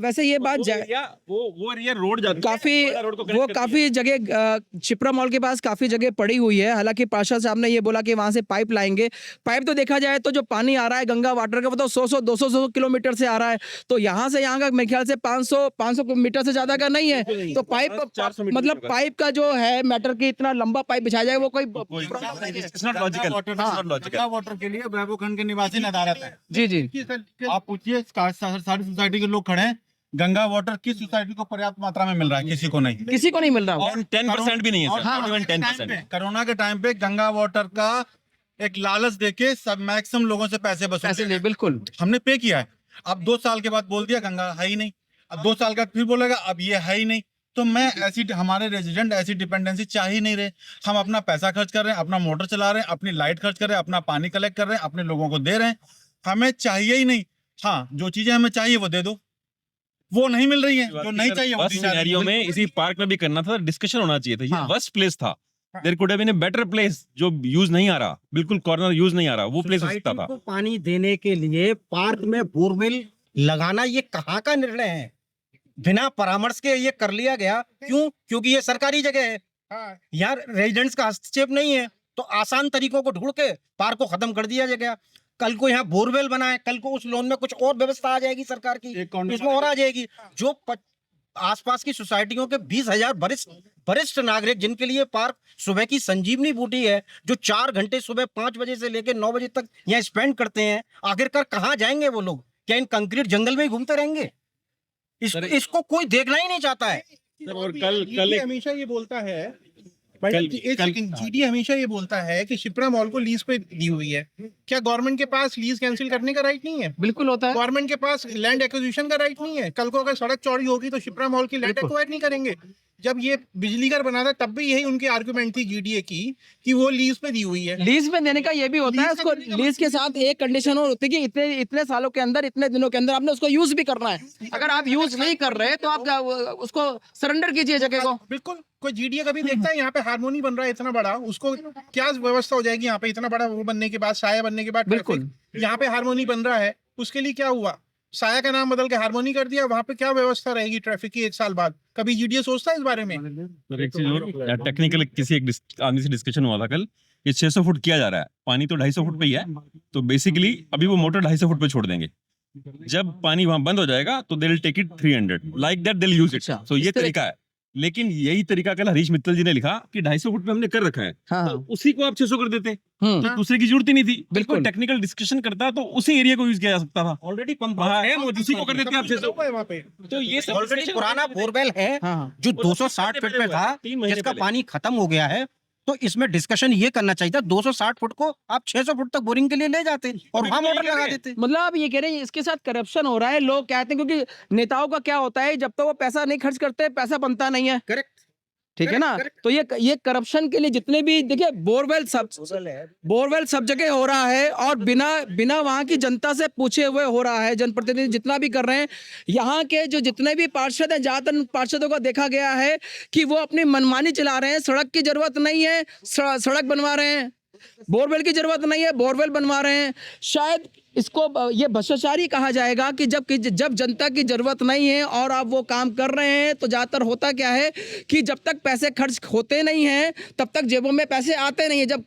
वैसे ये बात वो एरिया रोड जाती है, काफी बड़ा रोड को connect वो करती काफी जगह शिप्रा मॉल के पास काफी जगह पड़ी हुई है। हालांकि पार्षद साहब ने ये बोला कि वहां से पाइप लाएंगे। पाइप तो देखा जाए तो जो पानी आ रहा है गंगा वाटर का, वो तो 100-200 किलोमीटर से आ रहा है। तो यहाँ से यहाँ का मेरे ख्याल से 500 मीटर से ज्यादा का नहीं है। तो पाइप 400 मीटर मतलब का। पाइप का जो है मैटर की, इतना लंबा पाइप बिछाया जाए वो कोई It's not logical. It's not logical. Water के लिए बैबू खंड के निवासी नदारत है। जी जी आप पूछिए, सारी सोसाइटी के लोग खड़े हैं, गंगा वाटर किस सोसाइटी को पर्याप्त मात्रा में मिल रहा है? किसी को नहीं। किसी को नहीं मिल रहा। और 10% भी नहीं है सर, हाँ, not even 10%। कोरोना के टाइम पे गंगा वाटर का एक लालच देके सब मैक्सिमम लोगों से पैसे ऐसे वसूल नहीं, बिल्कुल हमने पे किया है। अब 2 साल के बाद बोल दिया गंगा है ही नहीं, अब 2 साल के बाद फिर बोलेगा अब ये है ही नहीं। तो मैं ऐसी, हमारे रेजिडेंट ऐसी डिपेंडेंसी चाह ही नहीं रहे। हम अपना पैसा खर्च कर रहे हैं, अपना मोटर चला रहे हैं, अपनी लाइट खर्च कर रहे हैं, अपना पानी कलेक्ट कर रहे हैं, अपने लोगों को दे रहे हैं। हमें चाहिए ही नहीं। हाँ, जो चीजें हमें चाहिए वो दे दो, वो नहीं मिल रही है। जो नहीं चाहिए वो बस सिनेरियो में इसी पार्क में भी करना था, डिस्कशन होना चाहिए था। ये हाँ। वर्स्ट प्लेस था। There could have been a better place जो यूज नहीं आ रहा, बिल्कुल कॉर्नर यूज नहीं आ रहा, वो प्लेस हो सकता था। को पानी देने के लिए पार्क में बोरवेल लगाना ये कहाँ का निर्णय है? बिना परामर्श के ये कर लिया गया। क्यों? क्योंकि ये सरकारी जगह है, यार रेजिडेंट्स का हस्तक्षेप नहीं है। तो आसान तरीकों को ढूंढ के पार्क को खत्म कर दिया गया। कल को यहाँ बोरवेल बनाए, कल को उस लोन में कुछ और व्यवस्था आ जाएगी सरकार की, इसमें और आ जाएगी। जो आसपास की सोसाइटियों के 20,000 वरिष्ठ नागरिक, जिनके लिए पार्क सुबह की संजीवनी बूटी है, जो 4 घंटे सुबह 5 बजे से लेकर 9 बजे तक यहाँ स्पेंड करते हैं, आखिरकार कहाँ जाएंगे वो लोग? क्या इन कंक्रीट जंगल में ही घूमते रहेंगे? इसको कोई देखना ही नहीं चाहता है। और कल हमेशा ये बोलता है, जीडी हमेशा ये बोलता है कि शिप्रा मॉल को लीज पे दी हुई है। क्या गवर्नमेंट के पास लीज कैंसिल करने का राइट नहीं है? बिल्कुल होता है। गवर्नमेंट के पास लैंड एक्विजिशन का राइट नहीं है। कल को अगर सड़क चौड़ी होगी तो शिप्रा मॉल की लैंड एक्वायर नहीं करेंगे। जब ये बिजली घर बना था तब भी यही उनकी आर्गुमेंट थी जीडीए की कि वो लीज पे दी हुई है। लीज में देने का ये भी होता है, उसको लीज के साथ एक कंडीशन और होती है कि इतने सालों के अंदर, इतने दिनों के अंदर आपने उसको यूज भी करना है। अगर आप यूज नहीं कर रहे तो आप उसको सरेंडर कीजिए जगह को। बिल्कुल। कोई जीडीए कभी देखता है यहाँ पे हार्मोनी बन रहा है इतना बड़ा, उसको क्या व्यवस्था हो जाएगी यहाँ पे इतना बड़ा वो बनने के बाद, साया बनने के बाद? बिल्कुल। यहाँ पे हार्मोनी बन रहा है, उसके लिए क्या हुआ? साया का नाम बदल के हार्मोनी कर दिया। वहाँ पे क्या व्यवस्था रहेगी ट्रैफिक की 1 साल बाद? कभी जीडीए सोचता है इस बारे में? एक चीज और, टेक्निकल किसी एक आदमी से डिस्कशन हुआ था कल, ये 600 फुट किया जा रहा है, पानी तो 250 फुट पे ही है। तो बेसिकली अभी वो मोटर 250 फुट पे छोड़ देंगे, जब पानी वहां बंद हो जाएगा तो they will take it 300 like that, they will use it. So ये तरीका है। लेकिन यही तरीका कल हरीश मित्तल जी ने लिखा कि 250 फुट पे हमने कर रखा है। हाँ। तो उसी को आप 600 कर देते, तो दूसरे की जरूरत ही नहीं थी। बिल्कुल। टेक्निकल डिस्कशन करता तो उसी एरिया को यूज किया जा सकता था। ऑलरेडी पंप वहाँ है, वो उसी को कर देते आप 600। वहाँ पे तो ये सब ऑलरेडी पुराना बोरवेल है जो 260 फीट पे था, जिसका पानी खत्म हो गया है। तो इसमें डिस्कशन ये करना चाहिए था, 260 फुट को आप 600 फुट तक बोरिंग के लिए ले जाते और वहां मोटर लगा देते। मतलब आप ये कह रहे हैं इसके साथ करप्शन हो रहा है। लोग कहते हैं, क्योंकि नेताओं का क्या होता है, जब तक वो पैसा नहीं खर्च करते पैसा बनता नहीं है। करेक्ट, ठीक है ना? तो ये करप्शन के लिए जितने भी, देखिए बोरवेल सब जगह हो रहा है और बिना वहां की जनता से पूछे हुए हो रहा है। जनप्रतिनिधि जितना भी कर रहे हैं, यहाँ के जो जितने भी पार्षद हैं, ज्यादातर पार्षदों को देखा गया है कि वो अपनी मनमानी चला रहे हैं। सड़क की जरूरत नहीं है, सड़क बनवा रहे हैं। बोरवेल की जरूरत नहीं है, बोरवेल बनवा रहे हैं। शायद इसको ये भ्रष्टाचारी कहा जाएगा कि जब जनता की जरूरत नहीं है और आप वो काम कर रहे हैं, तो ज़्यादातर होता क्या है कि जब तक पैसे खर्च होते नहीं हैं तब तक जेबों में पैसे आते नहीं है। जब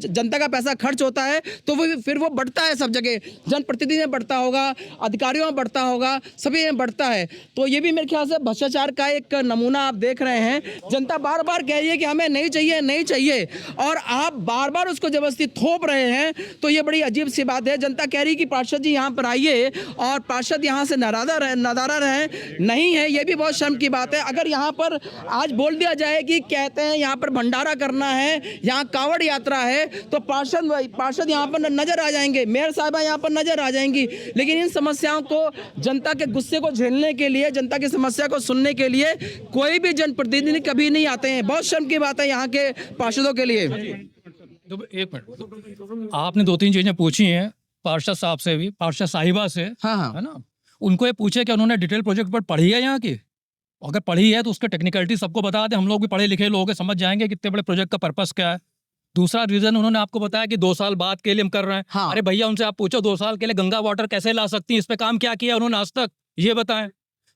जनता का पैसा खर्च होता है तो फिर वो बढ़ता है सब जगह, जनप्रतिनिधि में बढ़ता होगा, अधिकारियों में बढ़ता होगा, सभी में बढ़ता है। तो ये भी मेरे ख्याल से भ्रष्टाचार का एक नमूना आप देख रहे हैं। जनता बार बार कह रही है कि हमें नहीं चाहिए, नहीं चाहिए, और आप बार बार उसको जबरदस्ती थोप रहे हैं, तो ये बड़ी अजीब सी बात है। जनता कह रही है कि पार्षद जी यहाँ पर आइए और पार्षद यहाँ से नदारा रहे, नहीं है, ये भी बहुत शर्म की बात है। अगर यहाँ पर आज बोल दिया जाए कि कहते हैं यहाँ पर भंडारा करना है, यहाँ कावड़ यात्रा है, तो पार्षद यहाँ पर नजर आ जाएंगे, मेयर साहबा यहाँ पर नजर आ जाएंगी। लेकिन इन समस्याओं को, जनता के गुस्से को झेलने के लिए, जनता की समस्या को सुनने के लिए कोई भी जनप्रतिनिधि कभी नहीं आते हैं। बहुत शर्म की बात है यहाँ के पार्षदों के लिए। तो एक मिनट, आपने 2-3 चीजें पूछी हैं पार्षद साहब से भी, पार्षद साहिबा से, हाँ, है ना। उनको ये पूछे कि उन्होंने डिटेल प्रोजेक्ट पर पढ़ी है यहाँ की, अगर पढ़ी है तो उसके टेक्निकलिटी सबको बता दें। हम लोग भी पढ़े लिखे लोग हैं, समझ जाएंगे कितने बड़े प्रोजेक्ट का पर्पस क्या है। दूसरा रीजन उन्होंने आपको बताया कि 2 साल बाद के लिए हम कर रहे हैं। हाँ। अरे भैया, उनसे आप पूछो 2 साल के लिए गंगा वाटर कैसे ला सकती है, इस पे काम क्या किया उन्होंने आज तक, ये बताएं।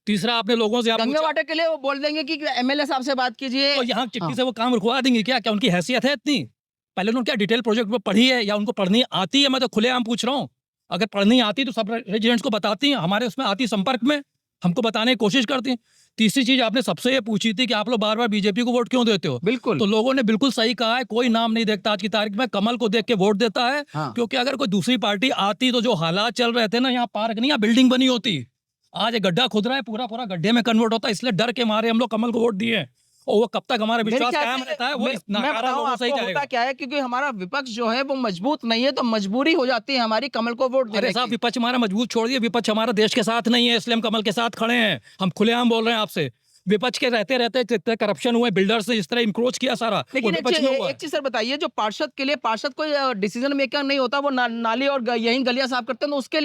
तीसरा, आपने लोगों से गंगा वाटर के लिए वो बोल देंगे कि एमएलए साहब से बात कीजिए, तो यहाँ चिट्ठी से वो काम रुकवा देंगे क्या? क्या उनकी हैसियत है इतनी? पहले उन्होंने क्या डिटेल प्रोजेक्ट पर पढ़ी है या उनको पढ़नी आती है? मैं तो खुलेआम पूछ रहा हूँ। अगर पढ़नी आती तो सब रेजिडेंट्स को बताती हैं, हमारे उसमें आती संपर्क में, हमको बताने की कोशिश करती हैं। तीसरी चीज आपने सबसे ये पूछी थी कि आप लोग बार बार बीजेपी को वोट क्यों देते हो। बिल्कुल, तो लोगों ने बिल्कुल सही कहा है, कोई नाम नहीं देखता आज की तारीख में, कमल को देख के वोट देता है। हाँ। क्योंकि अगर कोई दूसरी पार्टी आती तो जो हालात चल रहे थे ना, यहाँ पार्क नहीं, यहाँ बिल्डिंग बनी होती। आज एक गड्ढा खुद रहा है, पूरा पूरा गड्ढे में कन्वर्ट होता है। इसलिए डर के मारे हम लोग कमल को वोट दिए, और वो कब तक हमारा विश्वास कायम रहता है, वो नाकारा लोगों से ही होता जाएगा। क्या है, क्योंकि हमारा विपक्ष जो है वो मजबूत नहीं है, तो मजबूरी हो जाती है हमारी कमल को वोट देने अरे साहब, की। विपक्ष हमारा मजबूत छोड़िए, विपक्ष हमारा देश के साथ नहीं है, इसलिए हम कमल के साथ खड़े हैं। हम खुलेआम बोल रहे हैं आपसे। विपक्ष के रहते रहते जितने करप्शन हुए, बिल्डर्स ने जिस तरह इंक्रोच किया सारा, लेकिन एक चीज सर बताइए, जो पार्षद के लिए, पार्षद कोई डिसीजन मेकर नहीं होता, वो नाली और यही गलियां साफ करते हैं, तो उसके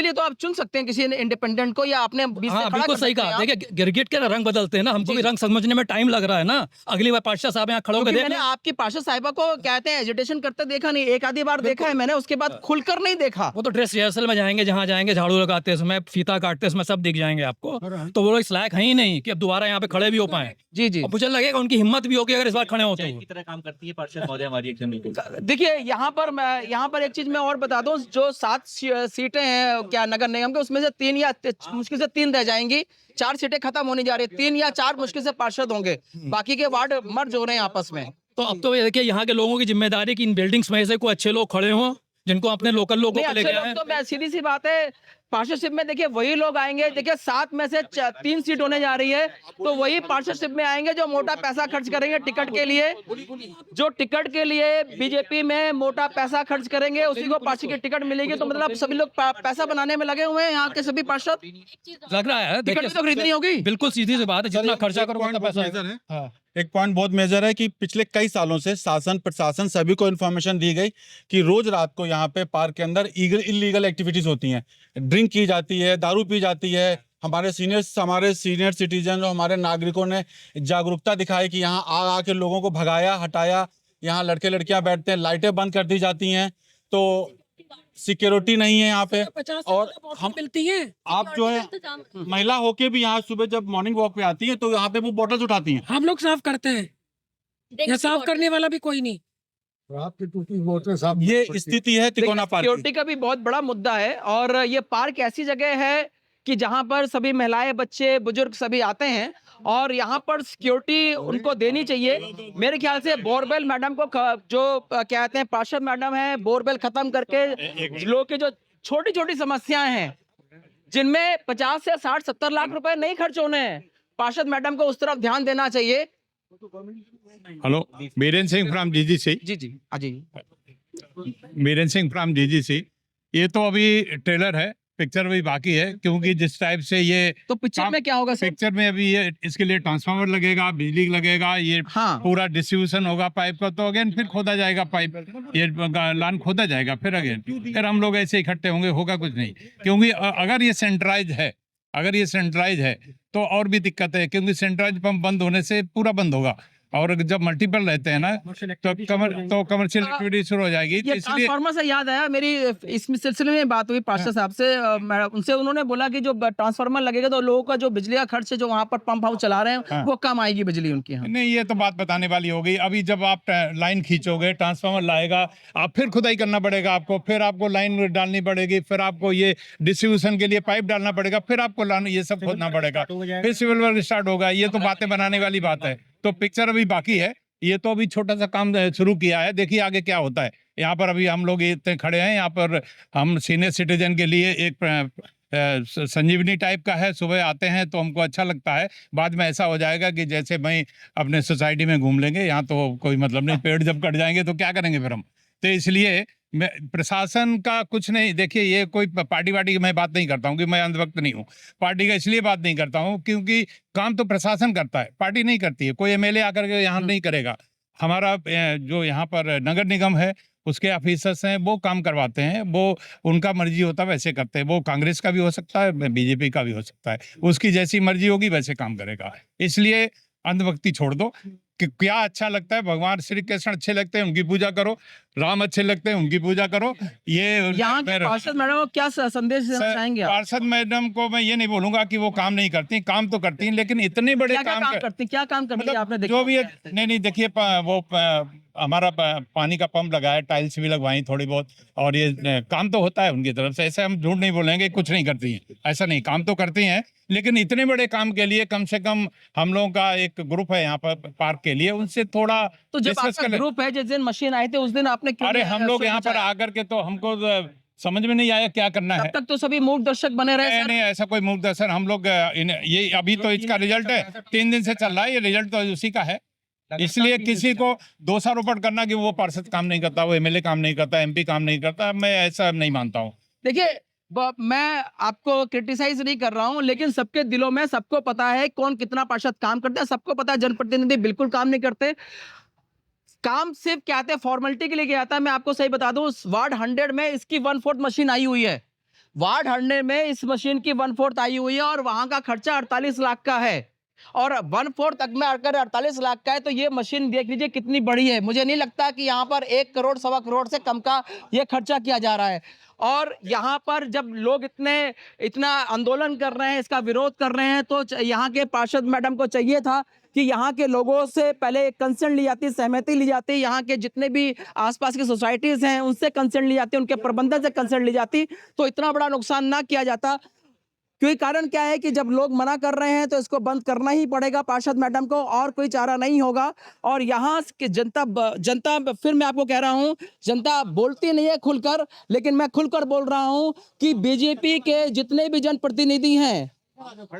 लिए तो आप चुन सकते हैं किसी इंडिपेंडेंट को, या आपने बीच से हाँ, खड़ा बिल्कुल कर सही सकते हैं कहा। आप। देखिए, गिरगिट के रंग बदलते हैं ना, हमको भी रंग समझने में टाइम लग रहा है ना। अगली बार पार्षद साहब यहाँ खड़े होकर क्योंकि देख मैंने आपकी पार्षद साहिबा को कहते हैं एजिटेशन करते देखा नहीं, एक आधी बार देखा है मैंने, उसके बाद खुलकर नहीं देखा। वो तो ड्रेस रिहर्सल में जाएंगे, जहाँ जाएंगे झाड़ू लगाते समय, फीता काटते समय सब दिख जाएंगे आपको। तो वो लोग इस लायक है ही नहीं कि अब दोबारा यहाँ पे खड़े भी हो पाए। जी जी, और मुझे लगेगा उनकी हिम्मत भी होगी अगर इस बार खड़े होते की तरह काम करती है पार्षद महोदय हमारी एक। देखिए यहाँ पर एक चीज मैं और बता दूं, जो 7 सीटें हैं क्या नगर निगम के, उसमें से 3 या मुश्किल से 3 रह जाएंगी। 4 सीटें खत्म होने जा रही है, 3 या 4 मुश्किल से पार्षद होंगे, बाकी के वार्ड मर्ज हो रहे हैं आपस में। तो अब तो ये देखिए, यहाँ के लोगों की जिम्मेदारी कि इन बिल्डिंग्स में से कोई अच्छे लोग खड़े हों, जिनको अपने लोकल लोगों को लेके आए। तो मैं सीधी सी बात है, पार्षदशिप में देखिए वही लोग आएंगे। देखिए 7 में से 3 सीट होने जा रही है, तो वही पार्षदशिप में आएंगे जो मोटा पैसा खर्च करेंगे टिकट के लिए, जो टिकट के लिए बीजेपी में मोटा पैसा खर्च करेंगे, उसी को पार्षद की टिकट मिलेगी। तो मतलब सभी लोग पैसा बनाने में लगे हुए हैं यहाँ के सभी पार्षद। लग रहा है टिकट भी तो खरीदनी होगी। बिल्कुल सीधी सी बात है, जितना खर्चा करो उतना पैसा है। हाँ। एक पॉइंट बहुत मेजर है कि पिछले कई सालों से शासन प्रशासन सभी को इन्फॉर्मेशन दी गई कि रोज रात को यहाँ पे पार्क के अंदर इलीगल एक्टिविटीज होती हैं, ड्रिंक की जाती है, दारू पी जाती है। हमारे सीनियर सिटीजन और हमारे नागरिकों ने जागरूकता दिखाई कि यहाँ आके लोगों को भगाया, हटाया। यहाँ लड़के लड़कियां बैठते हैं, लाइटें बंद कर दी जाती हैं, तो सिक्योरिटी नहीं है यहाँ पे। और हम मिलती है, आप जो है महिला होके भी यहाँ सुबह जब मॉर्निंग वॉक पे आती है तो यहाँ पे वो बॉटल्स उठाती हैं। हम लोग साफ करते हैं, या साफ करने वाला भी कोई नहीं। आपकी टूटी बोतलें साफ ये स्थिति है तिकोना पार्क की। सिक्योरिटी का भी बहुत बड़ा मुद्दा है, और ये पार्क ऐसी जगह है कि जहां पर सभी महिलाएं, बच्चे, बुजुर्ग सभी आते हैं, और यहाँ पर सिक्योरिटी उनको देनी चाहिए। मेरे ख्याल से बोरवेल मैडम को जो कहते हैं पार्षद मैडम है, बोरवेल खत्म करके लोग की जो छोटी छोटी समस्याएं हैं, जिनमें 50 से 60-70 लाख रुपए नहीं खर्च होने हैं, पार्षद मैडम को उस तरफ ध्यान देना चाहिए। Hello, Biren Singh from GGC. जी जी, जी बीरेन सिंह फ्रॉम जीजीसी। ये तो अभी ट्रेलर है, पिक्चर भी बाकी है, क्योंकि जिस टाइप से ये तो पिक्चर में क्या होगा सर? पिक्चर में अभी ये इसके लिए ट्रांसफार्मर लगेगा, बिजली लगेगा, ये हाँ। पूरा डिस्ट्रीब्यूशन होगा पाइप का, तो अगेन फिर खोदा जाएगा पाइप, ये लाइन खोदा जाएगा, फिर हम लोग ऐसे इकट्ठे होंगे, होगा कुछ नहीं। क्योंकि अगर ये सेंट्रलाइज है तो और भी दिक्कत है, क्योंकि सेंट्रलाइज पंप बंद होने से पूरा बंद होगा, और जब मल्टीपल रहते हैं ना तो कमर्शियल एक्टिविटी शुरू हो जाएगी। तो ये इसलिए ट्रांसफार्मर से याद आया, मेरी इस सिलसिले में बात हुई पार्षद साहब से, उनसे उन्होंने बोला कि जो ट्रांसफार्मर लगेगा तो लोगों का जो बिजली का खर्च है, जो वहाँ पर पंप हाउस चला रहे हैं, वो कम आएगी बिजली उनकी यहाँ। नहीं, ये तो बात बताने वाली हो गई। अभी जब आप लाइन खींचोगे, ट्रांसफार्मर लाएगा, आप फिर खुदाई करना पड़ेगा आपको, फिर आपको लाइन डालनी पड़ेगी, फिर आपको ये डिस्ट्रीब्यूशन के लिए पाइप डालना पड़ेगा, फिर आपको ये सब खोदना पड़ेगा, फिर सिविल वर्क स्टार्ट होगा। ये तो बातें बनाने वाली बात है। तो पिक्चर अभी बाकी है। ये तो अभी छोटा सा काम शुरू किया है, देखिए आगे क्या होता है। यहाँ पर अभी हम लोग इतने खड़े हैं, यहाँ पर हम सीनियर सिटीजन के लिए एक संजीवनी टाइप का है। सुबह आते हैं तो हमको अच्छा लगता है, बाद में ऐसा हो जाएगा कि जैसे भाई अपने सोसाइटी में घूम लेंगे, यहाँ तो कोई मतलब नहीं। पेड़ जब कट जाएंगे तो क्या करेंगे फिर हम। तो इसलिए मैं प्रशासन का कुछ नहीं, देखिए ये कोई पार्टी वार्टी की मैं बात नहीं करता हूँ कि मैं अंधभक्त नहीं हूँ। पार्टी का इसलिए बात नहीं करता हूँ क्योंकि काम तो प्रशासन करता है, पार्टी नहीं करती है। कोई एमएलए आकर के यहाँ नहीं करेगा। हमारा जो यहाँ पर नगर निगम है, उसके ऑफिसर्स हैं, वो काम करवाते हैं। वो उनका मर्जी होता है वैसे करते हैं। वो कांग्रेस का भी हो सकता है, बीजेपी का भी हो सकता है, उसकी जैसी मर्जी होगी वैसे काम करेगा। इसलिए अंधभक्ति छोड़ दो कि क्या अच्छा लगता है। भगवान श्री कृष्ण अच्छे लगते हैं, उनकी पूजा करो। राम अच्छे लगते हैं, उनकी पूजा करो। ये यहाँ के पार्षद मैडम को क्या संदेश देना चाहेंगे आप? पार्षद मैडम को मैं ये नहीं बोलूंगा कि वो काम नहीं करती, काम तो करती हैं, लेकिन इतने बड़े क्या काम करती, क्या काम करती है आपने देखा? जो भी है, नहीं देखिए वो हमारा पानी का पंप लगाया, टाइल्स भी लगवाई थोड़ी बहुत, और ये काम तो होता है उनकी तरफ से। ऐसे हम झूठ नहीं बोलेंगे कुछ नहीं करती हैं, ऐसा नहीं, काम तो करती हैं। लेकिन इतने बड़े काम के लिए कम से कम हम लोगों का एक ग्रुप है यहाँ पर पार्क के लिए, उनसे थोड़ा तो जब आपका ग्रुप है, जिस दिन मशीन आई थी उस दिन आपने क्यों? अरे हम लोग यहाँ पर आकर के तो हमको समझ में नहीं आया क्या करना है। तब तक तो सभी मूक दर्शक बने रहे। नहीं, ऐसा कोई मूक दर्शन हम लोग ये अभी तो इसका रिजल्ट है, 3 दिन से चल रहा है, ये रिजल्ट तो उसी का है। इसलिए किसी को दोषारोपण करना कि वो पार्षद काम नहीं करता, वो एमएलए काम नहीं करता, एमपी काम नहीं करता, मैं ऐसा नहीं मानता हूँ। देखिए मैं आपको क्रिटिसाइज नहीं कर रहा हूं, लेकिन सबके दिलों में सबको पता है कौन कितना पार्षद काम करता है। सबको पता है जनप्रतिनिधि बिल्कुल काम नहीं करते। काम सिर्फ क्या आते हैं, फॉर्मेलिटी के लिए क्या आता है। मैं आपको सही बता दूं, वार्ड 100 में इसकी 1/4 मशीन आई हुई है। वार्ड 100 में इस मशीन की 1/4 आई हुई है और वहां का खर्चा 48 लाख का है। और 1/4 तक में अगर 48 लाख का है तो ये मशीन देख लीजिए कितनी बड़ी है। मुझे नहीं लगता कि यहाँ पर 1 करोड़ 1.25 करोड़ से कम का ये खर्चा किया जा रहा है। और यहाँ पर जब लोग इतना आंदोलन कर रहे हैं, इसका विरोध कर रहे हैं, तो यहाँ के पार्षद मैडम को चाहिए था कि यहाँ के लोगों से पहले कंसर्न ली जाती, सहमति ली जाती, यहाँ के जितने भी आसपास की सोसाइटीज हैं उनसे कंसर्न ली जाती, उनके प्रबंधन से कंसर्न ली जाती, तो इतना बड़ा नुकसान ना किया जाता। क्योंकि कारण क्या है कि जब लोग मना कर रहे हैं तो इसको बंद करना ही पड़ेगा पार्षद मैडम को, और कोई चारा नहीं होगा। और यहाँ की जनता फिर मैं आपको कह रहा हूँ, जनता बोलती नहीं है खुलकर, लेकिन मैं खुलकर बोल रहा हूँ कि बीजेपी के जितने भी जनप्रतिनिधि हैं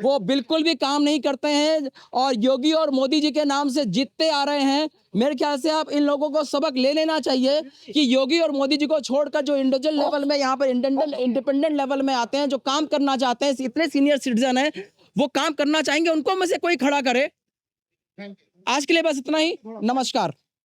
वो बिल्कुल भी काम नहीं करते हैं और योगी और मोदी जी के नाम से जीतते आ रहे हैं। मेरे ख्याल से आप इन लोगों को सबक ले लेना चाहिए कि योगी और मोदी जी को छोड़कर जो इंडिविजुअल लेवल में यहाँ पर इंडिपेंडेंट लेवल में आते हैं, जो काम करना चाहते हैं, इतने सीनियर सिटीजन हैं, वो काम करना चाहेंगे, उनको में से कोई खड़ा करे। आज के लिए बस इतना ही। नमस्कार।